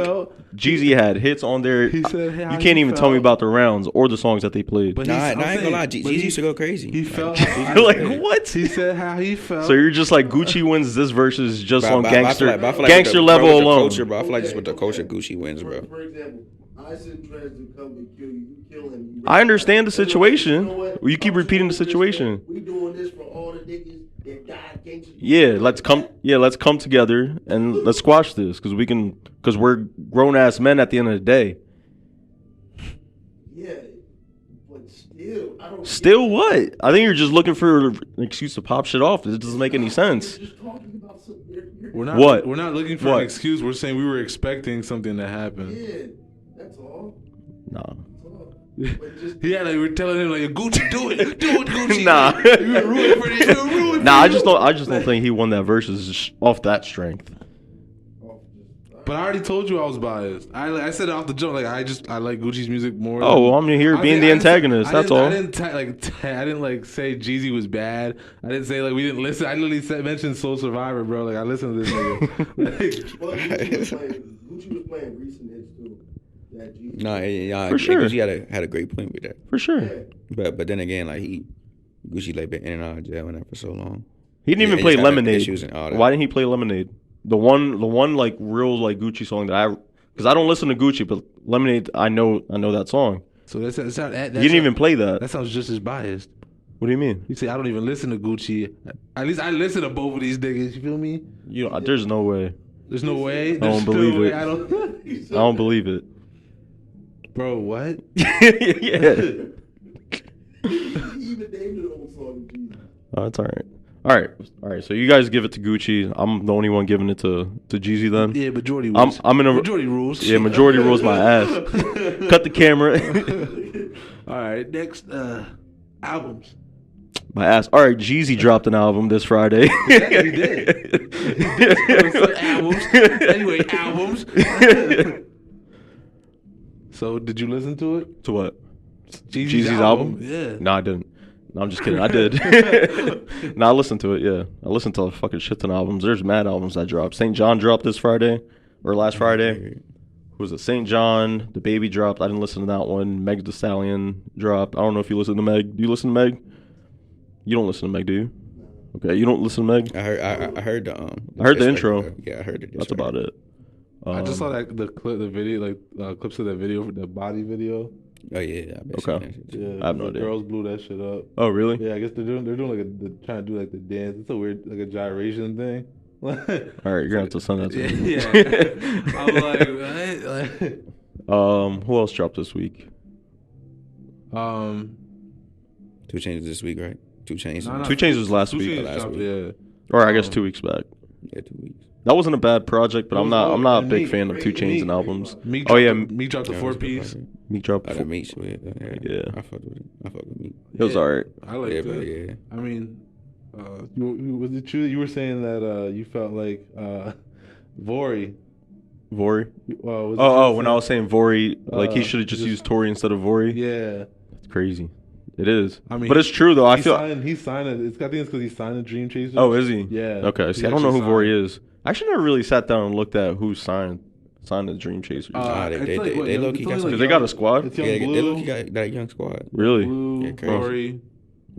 Jeezy had hits on there. You can't even tell me about the rounds or the songs that they played. But I ain't gonna lie. Jeezy used to go crazy. He felt like what? He said how he felt. So you're just like Gucci wins this versus just on I gangster feel like gangster level alone. Culture, bro. I feel like just with the culture, Gucci wins, bro. For example, I send Trez to come and kill you. You kill him. I understand the situation. You keep repeating the situation. We doing this for all the niggas that died gangsters. Yeah, let's come together and let's squash this because we're grown ass men at the end of the day. Yeah, but still, I don't. Still what? I think you're just looking for an excuse to pop shit off. It doesn't make any sense. You're just talking about something. We're not. What? We're not looking for an excuse. We're saying we were expecting something to happen. Yeah, that's all. Nah. Yeah, like we're telling him like Gucci, do it, Gucci. Nah. You were rooting for this. You were rooting for Nah, I this. just don't think he won that versus off that strength. But I already told you I was biased. I said it off the jump. Like I like Gucci's music more. Oh, well, I'm here being the antagonist. That's all. I didn't say Jeezy was bad. I didn't say like we didn't listen. I literally mentioned Soul Survivor, bro. Like I listened to this nigga. Well, Gucci was playing recent hits too. Nah, yeah, for sure. Gucci had a great point with that. For sure. Yeah. But then again, like Gucci like been in and out of jail and that for so long. He didn't even And play just had Lemonade. issues and all that. Why didn't he play Lemonade? The one like real like Gucci song that because I don't listen to Gucci, but Lemonade I know that song. So that's not. He didn't even play that. That sounds just as biased. What do you mean? You say I don't even listen to Gucci. At least I listen to both of these niggas. You feel me? There's no way. There's no way. I don't believe it. I don't believe it. Bro, what? Yeah. He even named an old song of Jesus. Oh, that's all right. So you guys give it to Gucci. I'm the only one giving it to Jeezy then. Yeah, majority rules. Majority rules. Yeah, majority rules my ass. Cut the camera. All right, next albums. My ass. All right, Jeezy dropped an album this Friday. He did. Albums. So, did you listen to it? To what? Jeezy's album? Yeah. No, I didn't. No, I'm just kidding. I did. No, I listened to it, yeah. I listened to a fucking shit ton of albums. There's mad albums that dropped. St. John dropped this Friday, or last Friday. Who was it? St. John, The Baby dropped. I didn't listen to that one. Meg Thee Stallion dropped. I don't know if you listen to Meg. Do you listen to Meg? You don't listen to Meg, do you? Okay, you don't listen to Meg? I heard the I heard the intro. Yeah, I heard it. That's about it. I just saw that the video, like clips of that video, the body video. Oh yeah, okay. Yeah, I have no idea. Girls blew that shit up. Oh really? Yeah, I guess they're doing like trying to do like the dance. It's a weird like a gyration thing. All right, you're gonna have to send that to me. Yeah. I'm like, who else dropped this week? 2 Chainz this week, right? 2 Chainz. No, 2 Chainz was last week. Last week. Yeah. Or I guess 2 weeks back. Yeah, 2 weeks. That wasn't a bad project, but I'm not a big fan of 2 Chainz and albums. Meek dropped the 4-piece. Meek dropped. The Meek, yeah. I fucked with it. I fucked with Meek. It was alright. I liked it. Yeah. I mean, was it true that you were saying that you felt like Vori? When I was saying Vori, like he should have just used Tory instead of Vori. Yeah, that's crazy. It is. I mean, but it's true though. I think it's because he signed a Dream Chaser. Oh, is he? Yeah. Okay. See, I don't know who Vori is. I actually never really sat down and looked at who signed the Dream Chasers. They low key got because they got a squad. Yeah, they low key got that young squad. Really? Blue, yeah, crazy. Vori.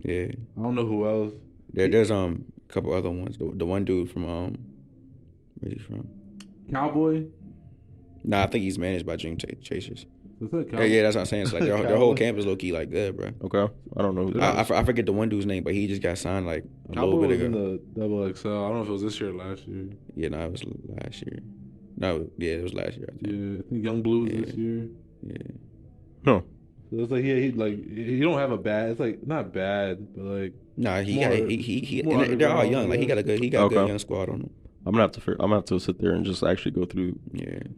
Yeah. I don't know who else. There's a couple other ones. The one dude from where's he from? Cowboy. Nah, I think he's managed by Dream Chasers. Yeah, that's what I'm saying. It's like their whole camp is low key like good, bro. Okay, I don't know. I forget the one dude's name, but he just got signed like a Cowboy little bit ago. Was in the Double XL. I don't know if it was this year or last year. Yeah, no, it was last year. No, yeah, it was last year. I think. Yeah, I think Young Blue was this year. Yeah. Huh. So it's like he don't have a bad. It's like not bad, but like nah, they're all young. Like he got a good young squad on him. I'm gonna have to sit there and just actually go through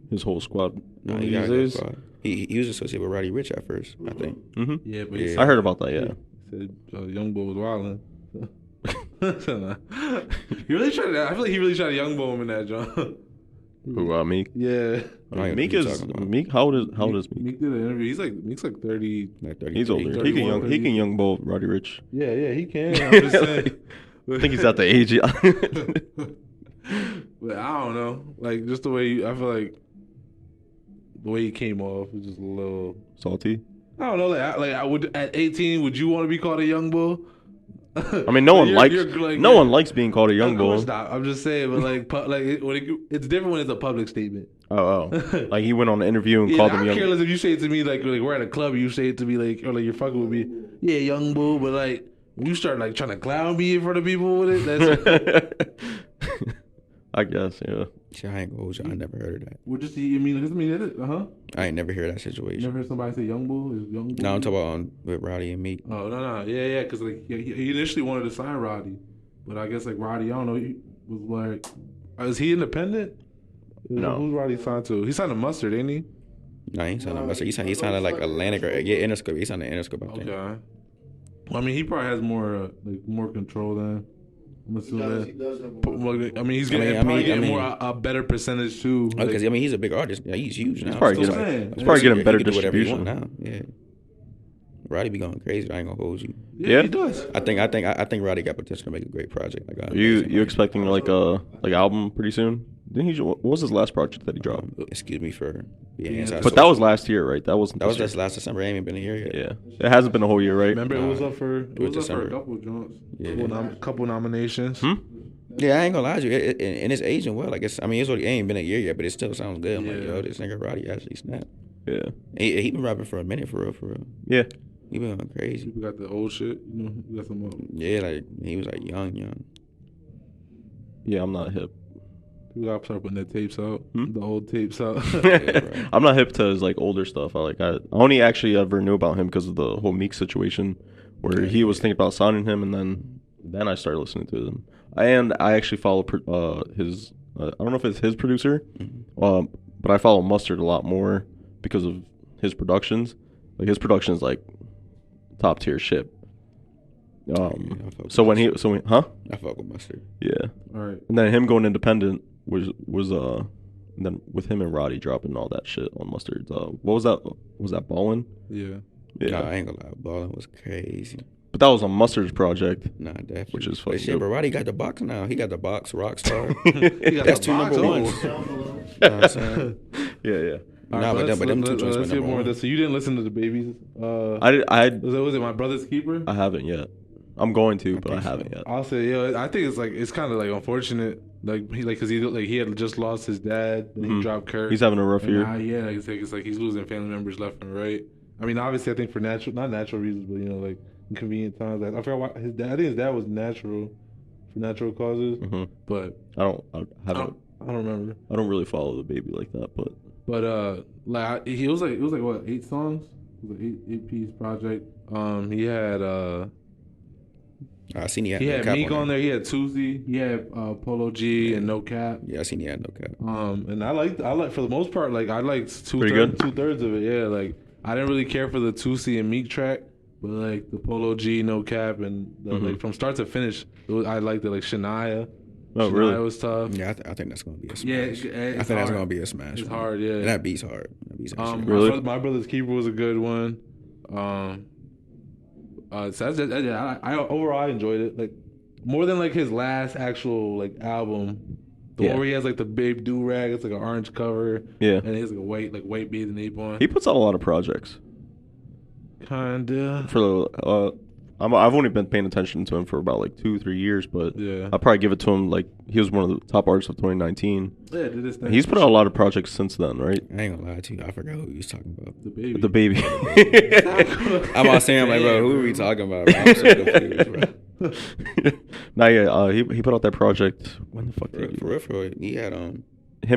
his whole squad. No, he got a good squad. He was associated with Roddy Ricch at first, I think. Mm-hmm. Yeah, but I heard about that. Yeah. said Young Bull was wilding. He really tried to. I feel like he really tried to Young Bull him in that joint. Who, Meek? Yeah. Meek is Meek. How old is Meek? Meek did an interview. Meek's like 30. Like 30. He's older. He can young bull Roddy Rich. Yeah, he can. I'm just saying. I think he's at the age. But I don't know. Like just the way I feel like the way he came off was just a little Salty. I don't know. Like I would at 18. Would you want to be called a young bull? I mean, no one likes being called a young bull. Not. I'm just saying, but it's different when it's a public statement. Oh, like he went on an interview and called him young. I'm careless if you say it to me like we're at a club, you say it to me or like you're fucking with me. Yeah, young bull, but like when you start like trying to clown me in front of people with it, that's. I guess, yeah. Shit, I ain't gonna hold you. I never heard of that. Well, just I ain't never heard that situation. You never heard somebody say young bull is young bull? No, I'm talking about with Roddy and Meek. Oh no, yeah, because like he initially wanted to sign Roddy, but I guess like Roddy, I don't know, he was like, is he independent? No. Who's Roddy signed to? He signed to Mustard, ain't he? No, he ain't signed to Mustard. He signed to like Atlantic or Interscope. He signed to Interscope, I think. Okay. Well, I mean, he probably has more control than. I'm assuming. He does have I mean, he's getting a better percentage too. Because I mean, he's a big artist. Yeah, he's huge now. He's probably getting better distribution now. Yeah. Roddy be going crazy. I ain't gonna hold you. Yeah, he does. I think Roddy got potential to make a great project. Are you expecting like album pretty soon? What was his last project that he dropped? Excuse me for being inside. But that was last year, right? That was just last December. It ain't even been a year yet. Yeah, it hasn't been a whole year, right? Remember, it was up for December. A couple joints. Yeah, couple nominations. Yeah, I ain't gonna lie to you. And it's aging well. Like it ain't been a year yet, but it still sounds good. I'm like, yo, this nigga Roddy actually snapped. Yeah, he been rapping for a minute, for real. Yeah, he been going crazy. People got the old shit, you got some old. Yeah, like he was like young. Yeah, I'm not hip. People gotta start putting their tapes out, the old tapes out. Yeah, I'm not hip to his like older stuff. I only actually ever knew about him because of the whole Meek situation, where he was thinking about signing him, and then I started listening to him. And I actually follow his. I don't know if it's his producer, but I follow Mustard a lot more because of his productions. Like his production is like top tier shit. I fuck with Mustard. Yeah. All right. And then him going independent was and then with him and Roddy dropping all that shit on Mustard. What was that? Was that Ballin'? Yeah. Nah, I ain't gonna lie. Ballin' was crazy. But that was on Mustard's project. Nah, definitely. Which is fucking shit, but Roddy got the box now. He got the box, Rockstar. That's two number ones. You know what I'm saying? Yeah. Nah, but them two joints let's went get more of number this. So you didn't listen to the Babies? Was it My Brother's Keeper? I haven't yet. I'm going to, but I haven't yet. I'll say, I think it's kind of like unfortunate, because he had just lost his dad, then he dropped Kurt. He's having a rough year. It's like he's losing family members left and right. I mean, obviously, I think for not natural reasons, but like inconvenient times. I forgot why his dad. I think his dad was for natural causes. Mm-hmm. But I don't remember. I don't really follow the Baby like that, but it was like what, 8 songs? It was an 8-piece project. He had I seen he had Meek on there. He had Tuesday. He had Polo G and No Cap. Yeah, I seen he had No Cap. And I like for the most part, I liked two thirds of it. Yeah, like I didn't really care for the Tuesday and Meek track, but like the Polo G, No Cap, and like from start to finish, I liked it. Like Shania. Oh, really? Shania was tough. Yeah, I think that's gonna be a smash. Yeah, I think that's gonna be a smash. It's hard. Yeah, and that beat's hard. Really? My Brother's Keeper was a good one. Overall I enjoyed it, like more than like his last actual like album, one where he has like the big do rag. It's like an orange cover, and he has like a white bathing ape on. He puts out a lot of projects. Kinda. I've only been paying attention to him for about like 2-3 years, but I'll probably give it to him. Like he was one of the top artists of 2019. Yeah, did this thing. He's put out a lot of projects since then, right? I ain't gonna lie to you, I forgot who he was talking about. The baby. I'm all saying, I'm like, bro, who are we talking about? Bro? I'm so confused, bro. He put out that project. When the fuck did he? For real, he had him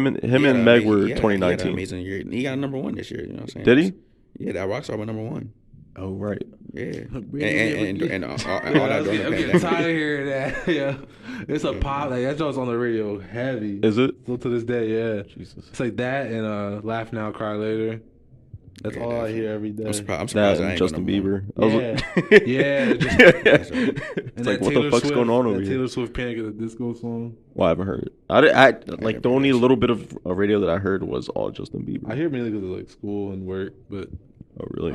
and Meg were 2019. He had an amazing year. He got number 1 this year. You know what I'm saying? Did he? Yeah, that Rockstar went number 1. Oh right. Yeah. And all that. I'm getting tired of hearing that. Yeah, it's a pop. Like that joint's on the radio heavy. Is it? Still to this day, yeah. Jesus. It's like that and Laugh Now, Cry Later. That's all I hear every day. I'm surprised That I and ain't Justin Bieber. Yeah. It's like, what the fuck's going on over here? Taylor Swift Panic at the Disco song. Well, I haven't heard it. I like the only little bit of radio that I heard was all Justin Bieber. I hear mainly because of like school and work, but. Oh really?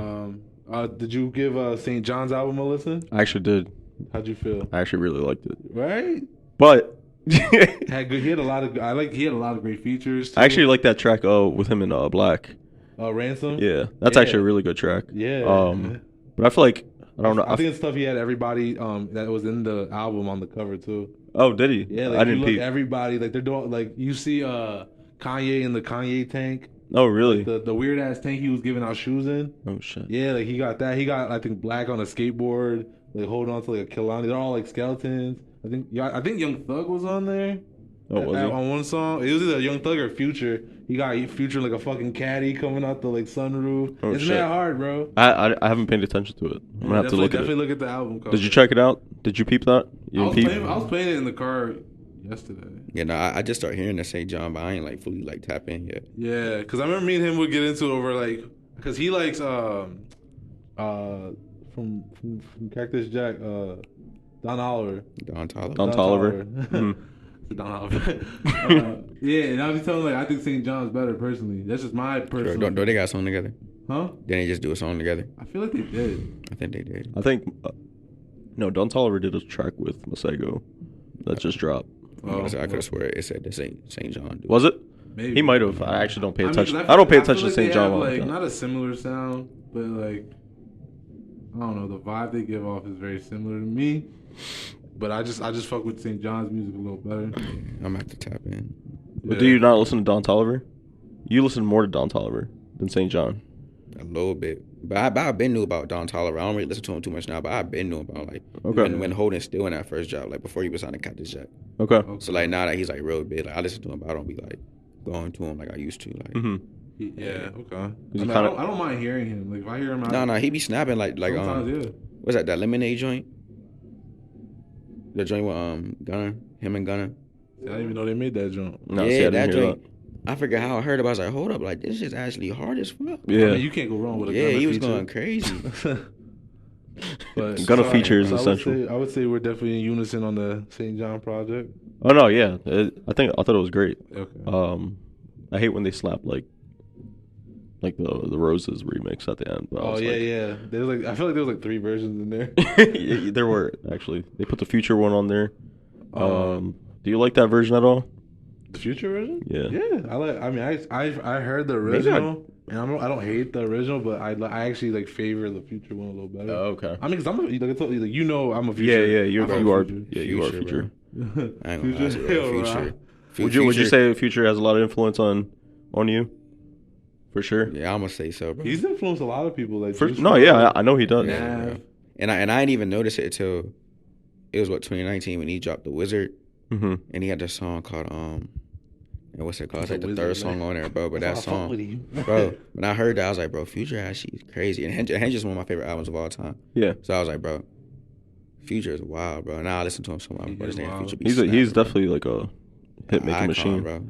Did you give St. John's album a listen? I actually did. How'd you feel? I actually really liked it. Right? But He had a lot of great features. Too. I actually like that track with him in Black. Ransom? Yeah. That's actually a really good track. Yeah. But I feel like I don't know. I think it's stuff he had everybody that was in the album on the cover too. Oh, did he? Yeah, like I didn't peep. everybody like they're doing like you see Kanye in the Kanye tank. Oh, really? The weird ass tank he was giving out shoes in. Oh shit. Yeah, like he got that. He got I think Black on a skateboard, like holding on to like a Kilani. They're all like skeletons. I think Young Thug was on there. Oh, was he? On one song, it was either Young Thug or Future. He got Future like a fucking caddy coming out the like sunroof. Oh, it's shit. that hard, bro. I haven't paid attention to it. I'm gonna have to look at it. Definitely look at the album cover. Did you check it out? Did you peep that? You I didn't peep? was playing it in the car yesterday. Yeah, no, I just started hearing the St. John, but I ain't like fully like tap in yet. Yeah, because I remember me and him would get into it over like because he likes from Cactus Jack Don Oliver. Don Toliver. Don Toliver. Don Oliver. Yeah, and I was telling like I think St. John's better personally. That's just my personal. Sure. Don't they got a song together? Huh? Didn't they just do a song together? I feel like they did. I think they did. I think no. Don Toliver did a track with Masego that just dropped. I could have swear it said the St. John. Dude. Was it? Maybe. He might have. I actually don't pay attention. I don't pay feel attention like to St. they John. have, all the like time. not a similar sound, but like I don't know. The vibe they give off is very similar to me. But I just fuck with St. John's music a little better. I'm gonna have to tap in. But do you not listen to Don Toliver? You listen more to Don Toliver than St. John. A little bit. But I've been knew about Don Toliver. I don't really listen to him too much now, but I've been knew about like when Holden still in that first job, like before he was on the Cactus Jack. Okay. So like now that he's like real big, like I listen to him, but I don't be like going to him like I used to. Like Yeah, okay. I don't mind hearing him. Like if I hear him out, no, he be snapping like sometimes, yeah. What's that Lemonade joint? The joint with him and Gunna. I didn't even know they made that joint. No, yeah, see, I didn't that hear joint. I forget how I heard about it. I was like, hold up, like this is actually hard as fuck. Yeah. I mean, you can't go wrong with a Yeah, Gunna he was feature. going crazy. But Gunna feature is essential. I would say we're definitely in unison on the St. John project. Oh no, yeah. I thought it was great. Okay. I hate when they slap like the Roses remix at the end. But yeah. There's like I feel like there was like 3 versions in there. Yeah, there were actually. They put the Future one on there. Do you like that version at all? The Future version? Yeah. Yeah, I like. I mean, I heard the original, and I don't hate the original, but I actually like favor the Future one a little better. Oh, okay. I mean, because I told you, like, you know, I'm a Future. Yeah, you are Future, Future. I ain't gonna lie to you, Would you say Future has a lot of influence on you? For sure. Yeah, I'm gonna say so, bro. He's influenced a lot of people. Like I know he does. Yeah. And I didn't even notice it until it was 2019 when he dropped The Wizard, and he had this song called and what's it called? It's like the third song on there, bro. But that song, bro, when I heard that, I was like, bro, Future actually is crazy. And Hench is one of my favorite albums of all time. Yeah. So I was like, bro, Future is wild, bro. Now I listen to him so much. Future he's definitely like a hit making machine, bro.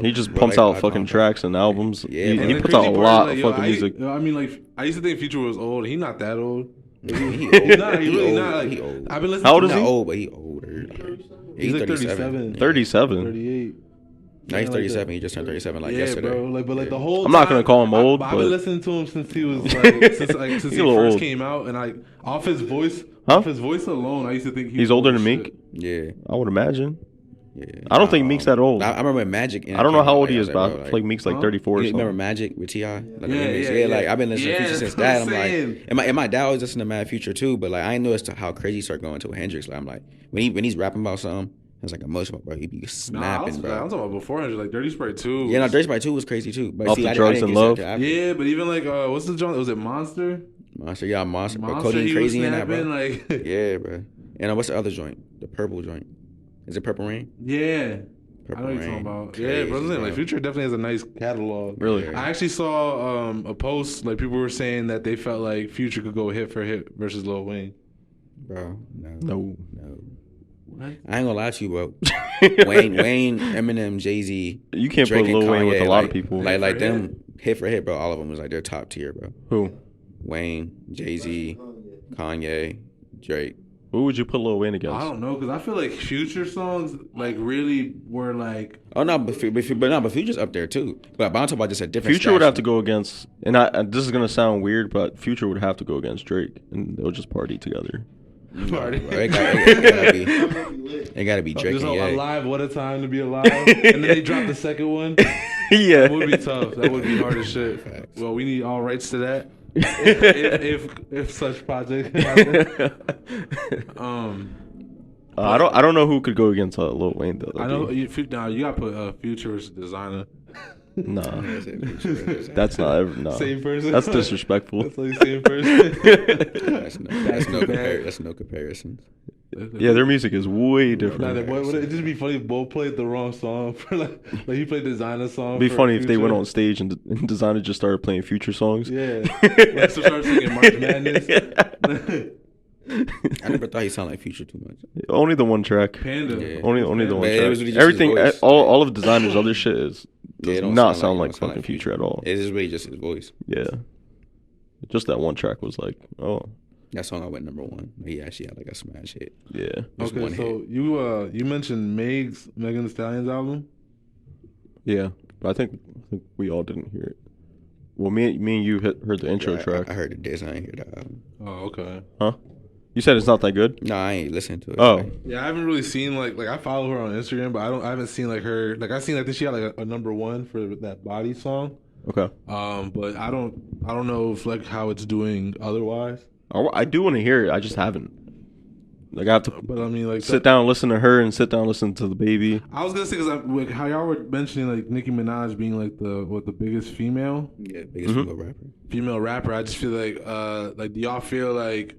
He just pumps out fucking tracks and albums. Yeah, he puts out a lot of fucking music. I mean, like I used to think Future was old. He's not that old. He He's not. He really not. Like, he old. I've been listening. How old to is he? Not old, but he older. He's like 37. 37. 38. No, he's 37. He just turned 37 yesterday. Bro. Like, but like the whole. I'm not gonna call him old. I've been listening to him since he was like since he first came out, and like off his voice alone, I used to think he's older than Meek. Yeah, I would imagine. Yeah, I don't think Meek's that old. I remember Magic. I don't know how old he is, but I feel like Meek's like 34 or something. Remember Magic with T.I.? Yeah. Like I've been listening to Future since that. I'm like, and my dad always listened to Mad Future too, but like I didn't notice how crazy he started going to Hendrix. Like I'm like when he's rapping about something, it's like emotional, bro. He be snapping, bro. I'm talking about before Hendrix, like Dirty Sprite 2. Yeah, no, Dirty Sprite 2 was crazy too. But Off see, the Drugs and Love. Yeah, but even like what's the genre? Was it Monster? Monster, yeah, Monster. Bro. Monster, Codeine crazy in that, bro. Like yeah, bro. And what's the other joint? The purple joint. Is it Purple Rain? Yeah. Purple I know what Rain. you're talking about. Crazy, bro. bro. Like Future definitely has a nice catalog. Really? I actually saw a post like people were saying that they felt like Future could go hit for hit versus Lil Wayne. Bro, No. What? I ain't gonna lie to you, bro. Wayne, Eminem, Jay-Z. You can't Drake put Lil and Wayne with Kanye, a lot of people. Like them hit for hit, bro, all of them was like their top tier, bro. Who? Wayne, Jay-Z, Kanye, Drake. Who would you put Lil Wayne against? I don't know, because I feel like Future songs like really were like. Oh no, but Future's up there too. But I'm talking about just a different. Future would have to go against, and this is gonna sound weird, but Future would have to go against Drake, and they'll just party together. Party. Bro, it gotta be Drake Just and Ye. alive, what a time to be alive. And then they dropped the second one. Yeah, That would be tough. That would be hard as shit. Facts. Well, we need all rights to that. if such project happen. I don't know who could go against Lil Wayne though. I know you gotta put Future versus Designer. Nah, that's not ever. No, Same person. that's disrespectful. That's like same person. That's no comparison. Yeah, their music is way different. Would it just be funny if both played the wrong song for like he played Designer song? It'd be for funny if they Future? went on stage and Designer just started playing Future songs. Yeah, like started singing March Madness. I never thought he sounded like Future too much. Only the one track. Panda. Yeah. Only the one But it track. was really just Everything, his voice. all of Designer's other shit does Yeah, it don't not sound sound like it don't sound fucking Future at all. It is really just his voice. Yeah, just that one track was like, oh That song I went number one. He actually had like a smash hit. yeah. Just Okay, one so hit. you mentioned Megan Thee Stallion's album. Yeah, but I think we all didn't hear it. Well, me and you heard the intro Yeah, track. I heard the diss. I ain't hear the album. Oh, okay. Huh? You said it's not that good? No, I ain't listened to it. Oh. Yeah, I haven't really seen like I follow her on Instagram, but I haven't seen like her I seen like she had like a number one for that Body song. Okay. But I don't know if like how it's doing otherwise. I do want to hear it. I just haven't. Like I have to But I mean like sit down and listen to her and sit down and listen to the baby. I was gonna say because like, how y'all were mentioning like Nicki Minaj being like the biggest female Yeah, biggest Mm-hmm. rapper. rapper. I just feel like do y'all feel like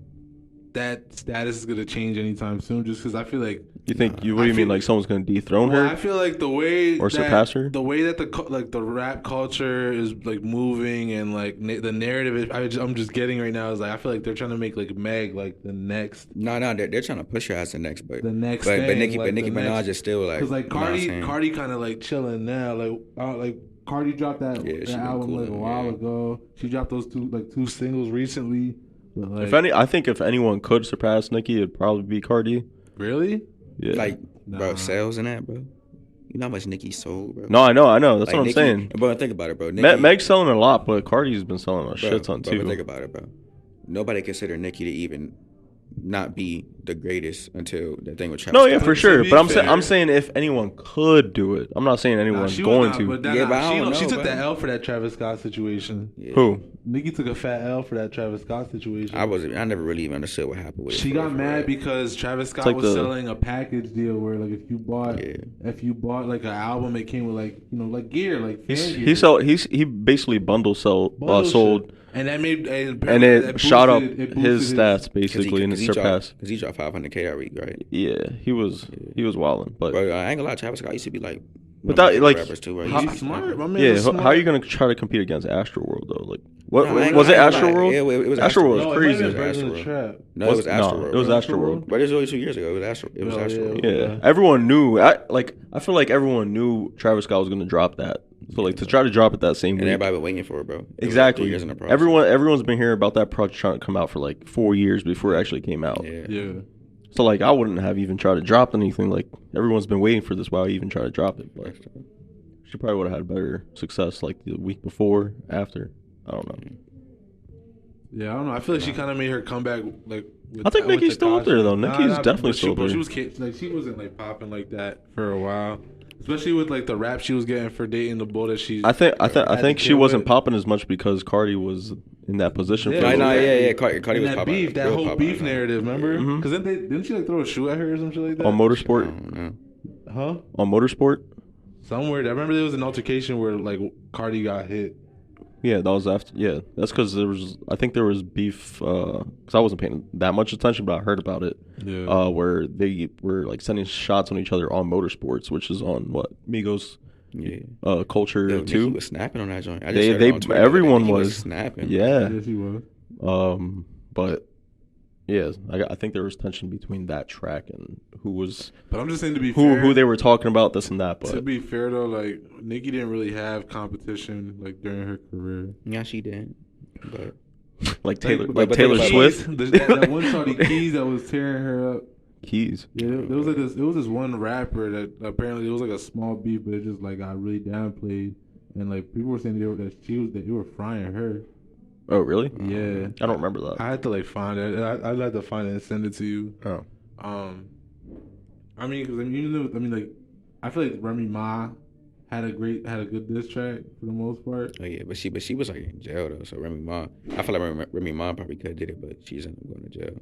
that status is gonna change anytime soon? Just because I feel like You think what do you mean like someone's gonna dethrone well, her? I feel like the way Or surpass her? the way that the rap culture is like moving and like the narrative I'm just getting right now is like I feel like they're trying to make like Meg like the next No, they're trying to push her as the next, but thing, but Nicki like, Minaj the next- is still like because like you know what I'm saying? Cardi kind of like chilling now like Cardi dropped that Yeah, she been album like a coolin', while yeah. ago. She dropped those two singles recently. But like, I think if anyone could surpass Nicki, it'd probably be Cardi. really? Yeah. Like Nah. bro, sales and that, bro. You know how much Nicki sold, bro. No, I know. That's Like, what I'm Nicki, saying. Bro, think about it, bro. Nicki, Meg's selling a lot, but Cardi's been selling a bro, shit ton bro, too. but think about it, bro. Nobody considered Nicki to even not be the greatest until that thing with Travis No, yeah, Scott. for sure. be But fair- I'm saying if anyone could do it. I'm not saying anyone's She was going not, to. But that, Yeah, but I she, don't she know, took bro. the L for that Travis Scott situation. Yeah. Who? Nicki took a fat L for that Travis Scott situation. I never really even understood what happened with it. She for got real, for mad real. because Travis Scott like was the- selling a package deal where like if you bought like an album, it came with like like gear, like fan gear. He basically Bundle sold, shit. And that made and it shot up his boosted stats basically, and it surpassed. Because he dropped 500K a week, right? Yeah, he was wilding, but Bro, I ain't gonna lie, Travis Scott used to be like, But one of that, my like, rappers too, bro. He's He used to be smart. My man yeah, is smart. how are you gonna try to compete against Astroworld though? Like, what No, I ain't was it? gonna lie. Astroworld? Yeah, it was Astroworld No, was it crazy. might have been Birds in the Astroworld. Trap. No, it was Astroworld. No, it was Astroworld. But it was only 2 years ago. It was Astroworld. Yeah, everyone knew. I feel like everyone knew Travis Scott was gonna drop that. So like to try to drop it that same And week. everybody been waiting for it, bro. It was like Exactly. 3 years in the process. Everyone's been hearing about that project trying to come out for like 4 years before it actually came out. Yeah. Yeah. So like I wouldn't have even tried to drop anything. Like everyone's been waiting for this while I even try to drop it. But she probably would have had better success like the week before, after. I don't know. Yeah, I don't know. I feel like she kind of made her comeback like. With, I think with Nicki's still up there, though. Nah, Nicki's definitely but still but there. She was like she wasn't like popping like that for a while, especially with like the rap she was getting for dating the bull that she. I think to she deal wasn't with. popping as much because Cardi was in that position. Yeah, for a No, little bit. yeah. Cardi And was that popping. beef, that real whole popping, beef though. narrative, remember? Mhm. Because didn't she like throw a shoe at her or some shit like that? On I Motorsport, don't know. Huh? on Motorsport. Somewhere. I remember there was an altercation where like Cardi got hit. Yeah, that was after. Yeah, that's because there was. I think there was beef. Because I wasn't paying that much attention, but I heard about it. Yeah. Where they were like sending shots on each other on Motorsports, which is on what Migos Yeah. Culture Yo, Nicki too. was snapping on that joint. I just They heard it on Twitter, everyone Nicki was snapping. Yeah. Yes, he was. But Yeah, I think there was tension between that track and who was. But I'm just saying to be fair, who they were talking about, this and that. But to be fair though, like Nicki didn't really have competition like during her career. Yeah, she did. But like Taylor, but Taylor Swift. That one shawty Keys that was tearing her up. Keys. Yeah, there was like this. It was this one rapper that apparently it was like a small beef, but it just like got really downplayed, and like people were saying that they were frying her. Oh really? Yeah, I don't remember that. I had to like find it. I'd have to find it and send it to you. Oh. I mean, because like, I feel like Remy Ma had a good diss track for the most part. oh yeah, but she was like in jail though. So Remy Ma, I feel like Remy Ma probably could have did it, but she's ended up going to jail.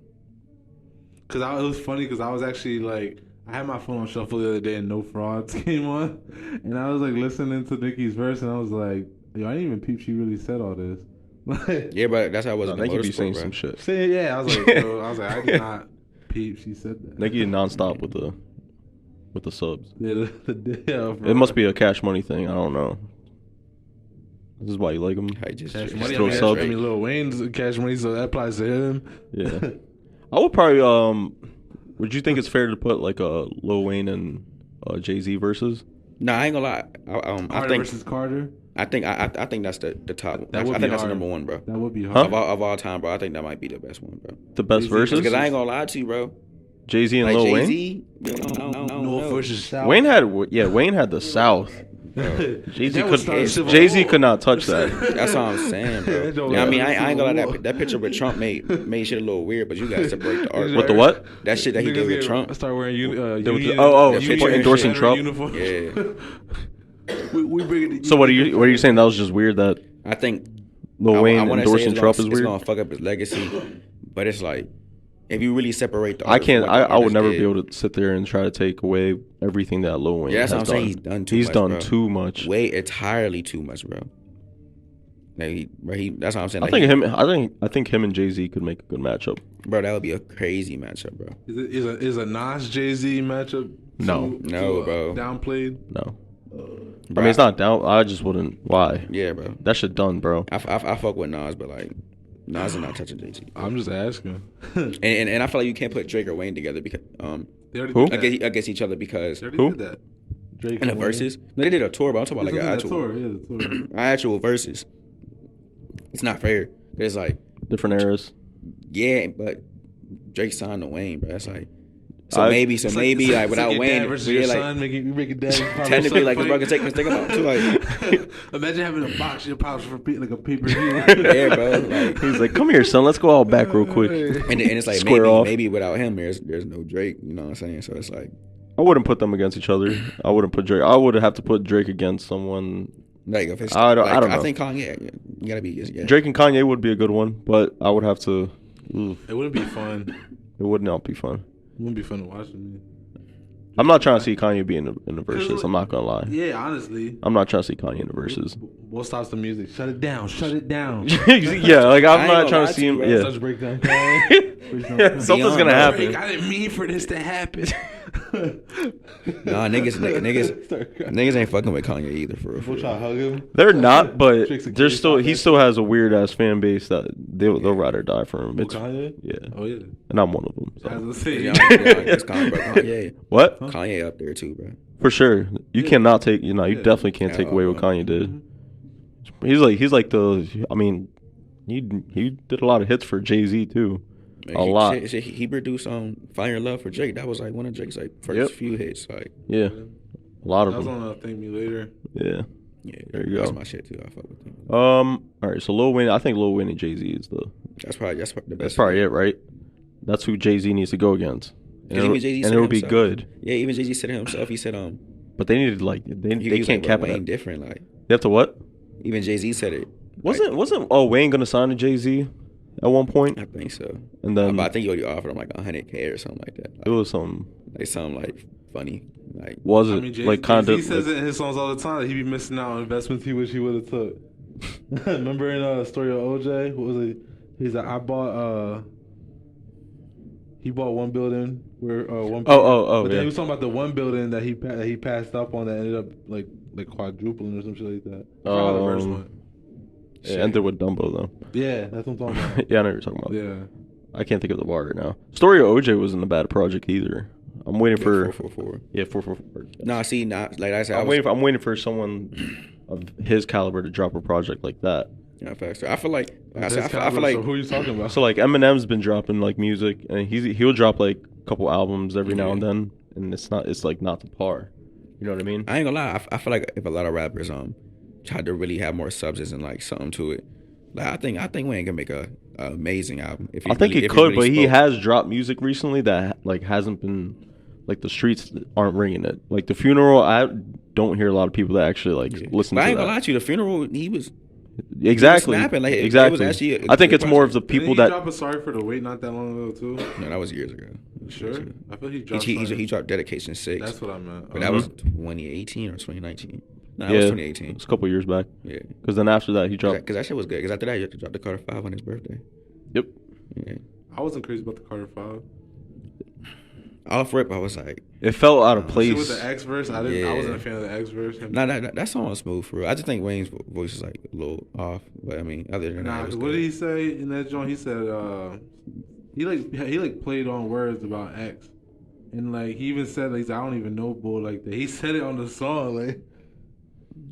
Cause it was funny because I was actually like, I had my phone on shuffle the other day and No Frauds came on, and I was like listening to Nicki's verse and I was like, yo, I didn't even peep she really said all this. Yeah, but that's how I was. No, Nicki be saying some shit. Yeah, I was like, I did not peep she said that. Nicki nonstop with the subs. Yeah, bro. It must be a Cash Money thing. I don't know. This is why you like him. Cash Money. Throw subs. I mean, Lil Wayne's Cash Money, so that applies to him. Yeah. I would probably would you think it's fair to put like a Lil Wayne and Jay-Z versus? No, I ain't gonna lie. I think versus Carter. I think that's the top. I That would think be that's the hard. number one, bro. That would be hard. Of all time, bro. I think that might be the best one, bro. The best versus? Because I ain't gonna lie to you, bro. Jay-Z and Like Lil Jay-Z, Wayne? North versus South. Wayne had the South. Jay-Z That would start a civil Jay-Z war. could not touch that. That's what I'm saying, bro. Yeah, I mean, I ain't gonna lie. That picture with Trump made shit a little weird, but you gotta separate the art. With the what? That shit that he did with Trump. Start wearing union. Endorsing Trump. Yeah. We bring it. So what are you saying? That was just weird that I think Lil Wayne I wanna say endorsing Trump is it's weird? gonna fuck up his legacy, but it's like if you really separate the art I can't. from what the I would artist never did, be able to sit there and try to take away everything that Lil Wayne Yeah, that's has what I'm saying. done. He's done He's too done much, bro. too much. Way entirely too much, bro. Like that's what I'm saying. I Like, think him and Jay-Z could make a good matchup. bro, that would be a crazy matchup, bro. Is a Nas Jay-Z matchup? No. Bro. Downplayed. No. I Bro, mean, it's not down. I just wouldn't. Why? Yeah, bro. That shit done, bro. I fuck with Nas, but like Nas is not touching Jay-Z. I'm just asking. And I feel like you can't put Drake or Wayne together because They already Who? did that. against each other because They already Who? did that. Drake in the and Wayne. verses. No, they did a tour, but I'm talking about like an The actual tour. Yeah, the tour. actual verses. It's not fair. It's like Different eras. yeah, but Drake signed to Wayne, bro. It's like I- It's maybe it's like without your Wayne, dad versus we your like son, you make a dad. technically like the bro can take this thing about too. Like Imagine having a box your pops for like a pay-per-view. yeah, bro. Like He's like, come here, son. Let's go all back real quick. and it's like Square off. maybe without him there's no Drake. You know what I'm saying? So it's like I wouldn't put them against each other. I wouldn't put Drake. I would have to put Drake against someone. if it's I don't know. I think Kanye, you gotta be yeah. Drake and Kanye would be a good one, but I would have to. It wouldn't be fun. It would not be fun. It wouldn't be fun to watch with me. I'm not trying to see Kanye be in the verses. I'm not gonna lie. Yeah, honestly. I'm not trying to see Kanye in the verses. What stops the music? Shut it down. Shut it down. Yeah, like I I'm ain't not gonna trying lie to see to him. you, bro. Yeah, Such breakdown. yeah, something's gonna Beyond, happen. I didn't mean for this to happen. Nah, niggas ain't fucking with Kanye either for We'll real. try to hug him. They're not, but Tricks and there's Keys still on he that still has a weird ass fan base that they'll ride or die for him. It's, Kanye? yeah, Oh yeah. and I'm one of them. As So. I say, Yeah, it's Kanye. What? Kanye up there too, bro. For sure, you cannot take. You Yeah. definitely can't take away what Kanye did. He's like the. I mean, he did a lot of hits for Jay-Z too. Man, A lot. He produced Fire Love for Drake. That was like one of Drake's like first few hits. Like Yeah, a lot that of was them. on Thank Me Later. Yeah. yeah, There you that's go. my shit too. I fuck with him. All right. So Lil Wayne, I think Lil Wayne and Jay-Z is the. That's probably the best. That's probably it, right? That's who Jay-Z needs to go against, and Even Jay-Z and said it'll be himself. good. Yeah, even Jay-Z said it himself. He said But they needed like he they was can't like, cap Wayne it. different. Like They have to what? even Jay-Z said it. Wasn't Wayne gonna sign to Jay-Z at one point? I think so. And then But I think he already offered him like $100K or something like that. it was some. Like something like funny. Like Was it I mean, like kind of? He says it in his songs all the time that he be missing out on investments he wish he would have took. Remember in the story of OJ? What was it? He's like, I bought. He bought one building where one. Oh, But then yeah. he was talking about the one building that he passed up on that ended up like quadrupling or some shit like that. I forgot how the verse went. It ended with Dumbo though. Yeah, that's what I'm talking about. Yeah, I know what you're talking about. Yeah. I can't think of the bar right now. Story of OJ wasn't a bad project either. I'm waiting for 444. Yeah, 444. No, see, not like I said. I'm waiting for someone of his caliber to drop a project like that. Yeah, facts. I feel like I His feel caliber, like so who are you talking about? So like Eminem's been dropping like music, and he'll drop like a couple albums every now and then, and it's like not the par. You know what I mean? I ain't gonna lie. I feel like if a lot of rappers tried to really have more substance and like something to it, like I think Wayne can make a amazing album. If he I think really, he if could, really but he spoke. has dropped music recently that like hasn't been like the streets aren't ringing it. Like The Funeral, I don't hear a lot of people that actually like listen But to I ain't that. gonna lie to you. The Funeral, he was Exactly. snapping, like, it exactly. was actually a I think good it's more of the Didn't people he that. drop a Sorry for the Wait not that long ago too? No, that was years ago. Sure. I feel he dropped. He dropped Dedication 6. That's what I meant. But that was 2018 or 2019. No, that Yeah, was 2018. it's a couple years back. Yeah. Because then after that, he dropped. Because that shit was good. Because after that, you dropped the Carter 5 on his birthday. Yep. Yeah. I wasn't crazy about the Carter 5. Off rip, I was like, It felt out of See, place. with the X verse, I wasn't a fan of the X verse. nah, that song was smooth for real. I just think Wayne's voice is like a little off. But I mean, other than that, it was What good. did he say in that joint? He said he played on words about X, and like he even said like I don't even know bull like that. He said it on the song like.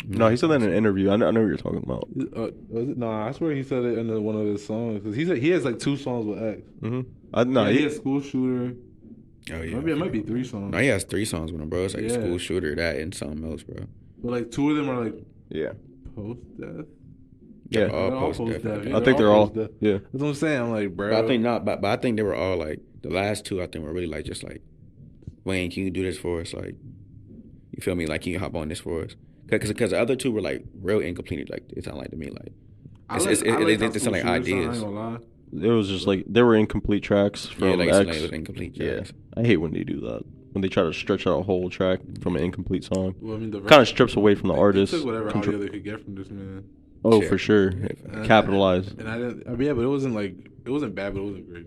No, he said that in an interview. I know what you're talking about. Was it? No, I swear he said it in one of his songs because he said he has like 2 songs with X. Mm-hmm. He has School Shooter. Oh yeah. Maybe it might be 3 songs. No, he has 3 songs with him, bro. It's like Yeah. School Shooter, that, and something else, bro. But like 2 of them are like Yeah. post death. Yeah. They're all They're all post-death, post-death. I think. Yeah, I think they're all. post-death. Yeah. That's what I'm saying. I'm like, bro. But I think not. But I think they were all like the last 2. I think were really like just like, Wayne, can you do this for us? Like, you feel me? Like, can you hop on this for us? Because the other 2 were like real incomplete. Like it sounded like to me like I it's, like- it's, I like it, how it, it sound like School Shooter sound, I ideas. ain't gonna lie. It was just like they were incomplete tracks from Yeah, like it X. sounded like it was incomplete. Yeah. Tracks. I hate when they do that. When they try to stretch out a whole track from an incomplete song. Well, I mean, the Kind of strips away from the they artist. took whatever Control- audio they could get from this man. Oh, Sure. for sure. And- Capitalize. And I didn't. I mean, yeah, but it wasn't bad, but it wasn't great.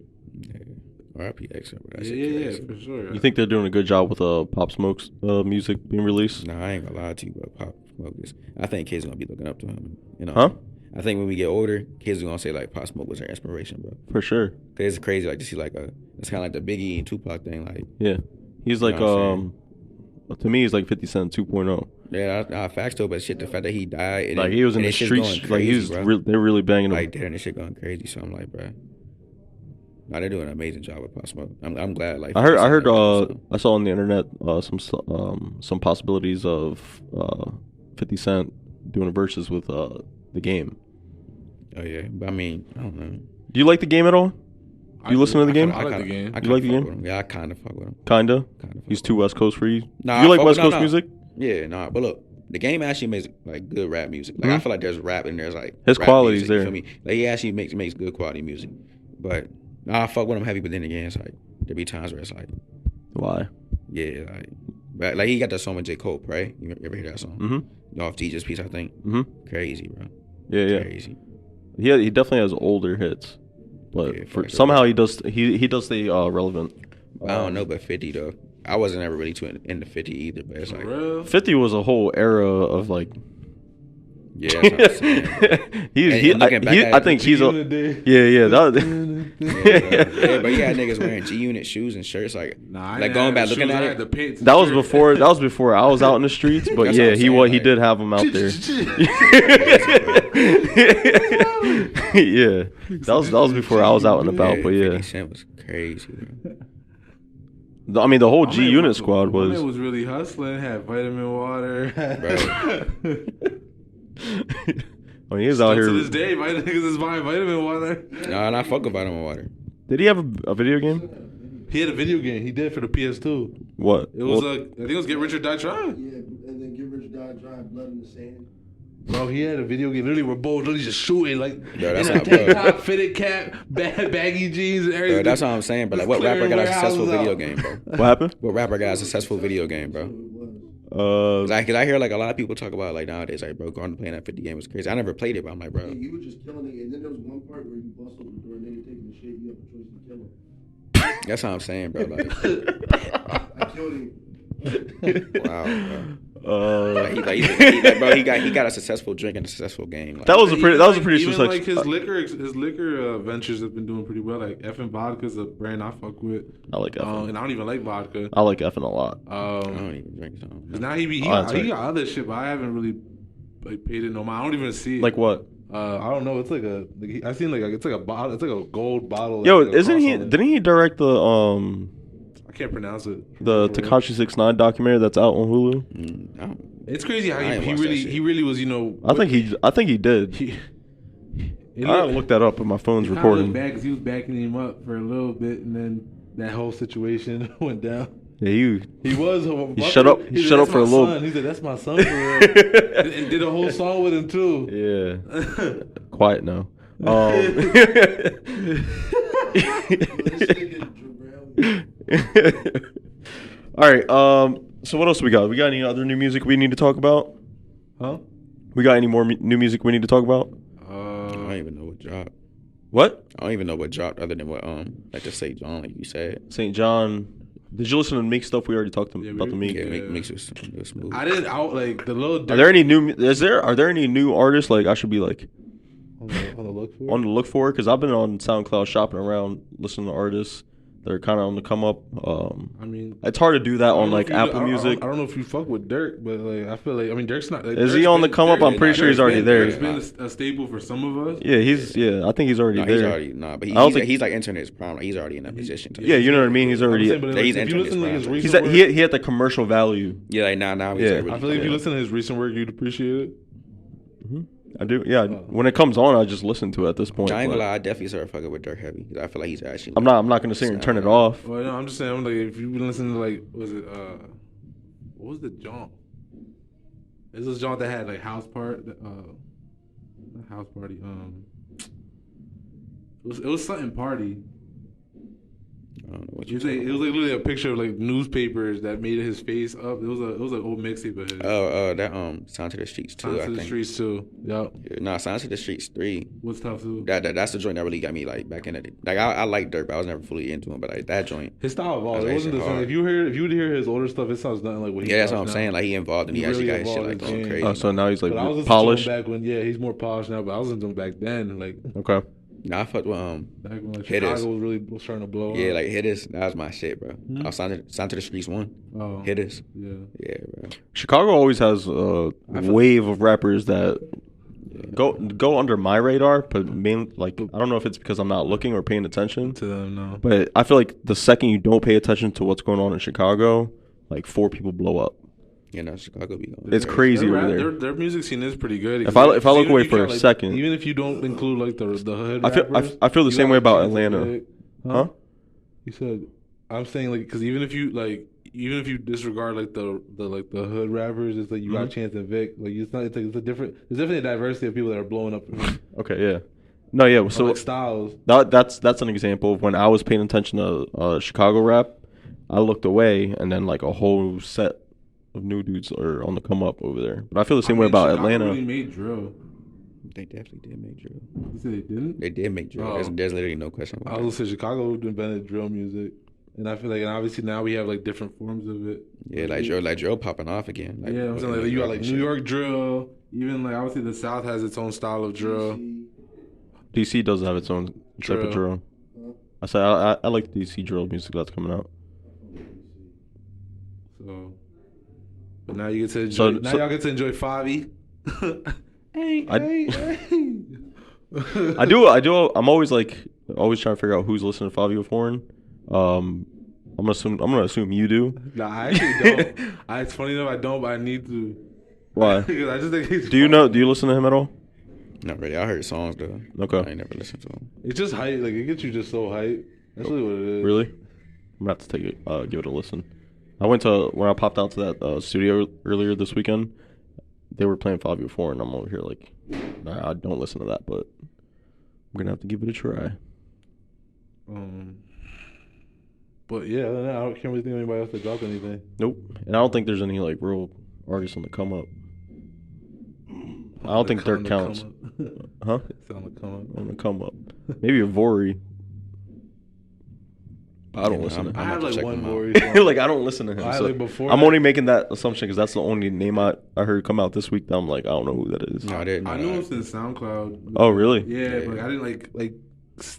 R.I.P. X, bro. That shit Yeah, crazy. for sure. You think they're doing a good job with Pop Smoke's music being released? Nah, I ain't gonna lie to you, bro. Pop Smoke is. I think kids are gonna be looking up to him. You know? Huh? I think when we get older, kids are gonna say like Pop Smoke was their inspiration, bro. For sure. Cause it's crazy, like to see like it's kind of like the Biggie and Tupac thing, like. Yeah. He's like, You know to me, he's like 50 Cent 2.0. Yeah, facts though, but shit, the fact that he died, and Like, he was in and the this shit's streets. going Like, crazy, bro. they're really banging him. Like that, and this shit going crazy. So I'm like, bro, nah, they're doing an amazing job with Pop Smoke. I'm glad. Like I heard, like, I saw on the internet some possibilities of 50 Cent doing a verses with The Game. oh yeah, but I mean, I don't know. Do you like The Game at all? Do you listen to The Game? I like the game. I You like The kinda Game? fuck with him. Yeah, I kind of fuck with him. Kinda. Kind of. He's too West Coast for you. Nah, You I like fuck West with- Coast music? Yeah, nah, but look, the Game actually makes like good rap music. Like I feel like there's rap and there's like His rap quality's music, you there. feel me? Like he actually makes good quality music. But nah, I fuck with him heavy. But then again, it's like there be times where it's like, Why? yeah, like he got that song with J. Cole, right? You ever hear that song? Mm-hmm. Off Jesus Piece, I think. Mm-hmm. Crazy, bro. Yeah. Crazy. He definitely has older hits, but Yeah, for for sure. somehow he does stay relevant. I don't know, but 50 though. I wasn't ever really too into 50 either. But it's For like, real? 50 was a whole era of like. yeah, that's what I'm saying. And looking back at I it, think he's a. G-Unit Yeah. That, Yeah, but he had niggas wearing G-Unit shoes and shirts. Like, Nah, I like ain't going had back the looking shoes, at I it. had the pants and that was shirt. before. That was before I was out in the streets. But That's yeah, what I'm saying, he like- did have them out there. Yeah, that was before I was out and about. But yeah, 50 Cent was crazy. Bro. I mean the whole My G man Unit squad my man was. was really hustling. Had vitamin water. I mean, he was out Still here. to this day, my niggas is buying vitamin water. Nah, and I fuck with vitamin water. Did he have a video game? He had a video game. He did for the PS2. What? It was Well, I think it was Get Rich or Die Trying. Yeah, and then Get Rich, Die Trying, Blood in the Sand. Bro, he had a video game. Literally, we're both literally just shooting like Bro, that's in a not- tank bro. top, fitted cap, baggy jeans, and everything. Bro, that's what I'm saying. But like, what Just rapper got a clearing successful warehouses video out. game, bro? what happened? What rapper got a successful video game, bro? Cause I hear like a lot of people talk about like nowadays, like bro, going to playing that 50 game was crazy. I never played it, but I'm like, Yeah, bro, you were just killing it, and then there was one part where you bust open the door, nigga taking the shit, you have a choice to kill him. that's what I'm saying, bro. Like, I killed him. wow, bro. Bro, he got a successful drink and a successful game. Like, that was a pretty even successful. like his liquor ventures have been doing pretty well. Like Effin' Vodka's a brand I fuck with. I like Effin'. And I don't even like vodka. I like Effin' a lot. I don't even drink some. Cause now he got other shit, but I haven't really like paid it no mind. I don't even see it. Like what? I don't know. It's like I seen it's like a bottle. It's like a gold bottle. Yo, like isn't he? Didn't he direct the I can't pronounce it. The Tekashi 6ix9ine documentary that's out on Hulu. It's crazy how he really was. You know, I think he did. I looked that up, but my phone's recording. Because he was backing him up for a little bit, and then that whole situation went down. Yeah, he was. He shut up. He shut up for a little. Son. He said, "That's my son for real," and did a whole song with him too. Yeah. Quiet now. All right. So what else we got? We got any other new music we need to talk about? Huh? We got any more new music we need to talk about? I don't even know what dropped. What? I don't even know what dropped other than what like the St. John, like you said. St. John. Did you listen to Meek stuff? We already talked about the Meek. Yeah, Meek was smooth. I didn't like the little. Are there any new? Are there any new artists like I should be like on the look for? On the look for? Because I've been on SoundCloud shopping around, listening to artists that are kind of on the come up. I mean, it's hard to do that on like Apple Music. I don't know if you fuck with Dirk, but like I feel like Dirk's not. Like, is he on the come up? I'm pretty sure he's already there. Dirk's been a staple for some of us. Yeah, I think he's already there. He's like entering his prime. Like, he's already in that position. Yeah, you know what I mean. He's already. He's entering his prime. He had the commercial value. Yeah, like now. Yeah, I feel like if you listen to his recent work, you'd appreciate it. Mm-hmm. I do, yeah. When it comes on, I just listen to it at this point. I ain't gonna lie, I definitely started fucking with Dirk heavy because I feel like he's actually. I'm not gonna sit here and turn it off. Well, no, I'm just saying, like, if you've been listening to like, what was the jaunt? This was jaunt that had like house party. It was something party. I don't know what it was like literally a picture of like newspapers that made his face up. It was an old mixtape of his. That Sound to the Streets 2. Sound to the Streets 2. Yep. Nah, Sound to the Streets 3. What's tough too? That's the joint that really got me like back in it. Like I like Dirk, but I was never fully into him. But like that joint, his style evolved. It wasn't the same. If you would hear his older stuff, it sounds nothing like what he. Yeah, that's what I'm saying. Like he involved and he actually got his shit like going crazy. Oh, so now he's like polished. Back when he's more polished now. But I was into him back then. Like okay. Nah, I fucked with back when like, Chicago was starting to blow up. Yeah, like Hitters, that was my shit, bro. I was Sound to the Streets 1. Oh. Hitters. Yeah, bro. Chicago always has a wave of rappers that go under my radar, but mainly like I don't know if it's because I'm not looking or paying attention to them. No, but I feel like the second you don't pay attention to what's going on in Chicago, like 4 people blow up. You know, Chicago be going. It's crazy over there. Their music scene is pretty good. If I look away for a second, even if you don't include like the hood rappers, I feel the same way about Atlanta. Huh? You said I'm saying like because even if you disregard like the hood rappers, it's like you got Chance and Vic. Like it's not. It's like there's definitely a diversity of people that are blowing up. Okay, yeah. No, yeah. So like styles. That's an example of when I was paying attention to Chicago rap. I looked away, and then like a whole set of new dudes are on the come up over there. But I feel the same way about Atlanta. Really made drill. They definitely did make drill. You said they didn't? They did make drill. There's literally no question about that. I was gonna say Chicago invented drill music. And I feel like, and obviously now we have like different forms of it. Yeah, like drill popping off again. Like, yeah, I'm saying like you got like New York drill. Even like obviously the South has its own style of drill. DC does have its own type of drill. I say I like the DC drill music that's coming out. So, but now you get to enjoy. Y'all get to enjoy Favi. I do. I'm always trying to figure out who's listening to Fabio Foreign. I'm gonna assume you do. Nah, I actually don't. It's funny enough, I don't, but I need to. Why? Because I just think he's Do you listen to him at all? Not really. I heard songs though. Okay. I ain't never listened to him. It's just hype. Like it gets you just so hype. That's really what it is. Really? I'm gonna have to give it a listen. When I popped out to that studio earlier this weekend, they were playing Fabio Foreign. I'm over here like, nah, I don't listen to that, but I'm gonna have to give it a try. But yeah, I can't really think of anybody else that dropped anything. Nope, and I don't think there's any like real artists on the come up. I don't think Dirk counts. Huh? It's on the come up. On the come up. Maybe a Vori. I don't listen to him. I had like one more. Maury song. Like I don't listen to him. I So like before I'm that- only making that assumption because that's the only name I heard come out this week. That I'm like, I don't know who that is. No, I didn't. I knew him since SoundCloud. Oh, really? Yeah, Yeah. but I didn't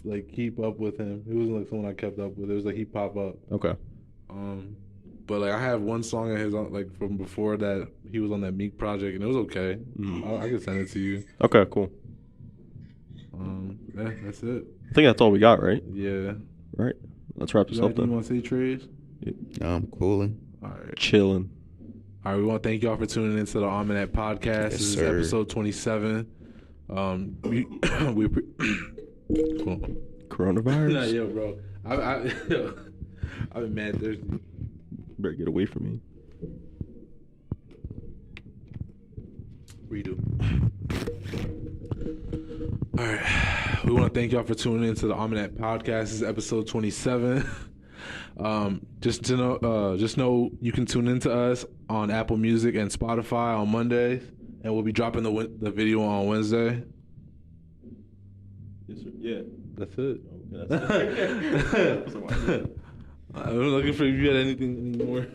like keep up with him. He wasn't like someone I kept up with. It was like he pop up. Okay. But like I have one song of his like from before that he was on that Meek project and it was okay. I can send it to you. Okay. Cool. Yeah, that's it. I think that's all we got, right? Yeah. Right. Let's wrap this You up got anything you then. want to say, Trey's? No, I'm cooling. All right. Chilling. All right, we want to thank y'all for tuning into the Almanac Podcast. Yes, This is sir. episode 27. We cool. Coronavirus. Nah, yo, bro. I've been mad thirsty. Better get away from me. Redo. All right. We want to thank y'all for tuning into the Almanac Podcast. This is episode 27. Just know you can tune into us on Apple Music and Spotify on Mondays, and we'll be dropping the video on Wednesday. Yes, sir. Yeah. That's it. Okay, I'm looking for if you had anything anymore.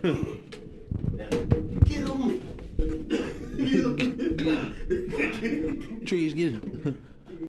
Get him. Trees, get him.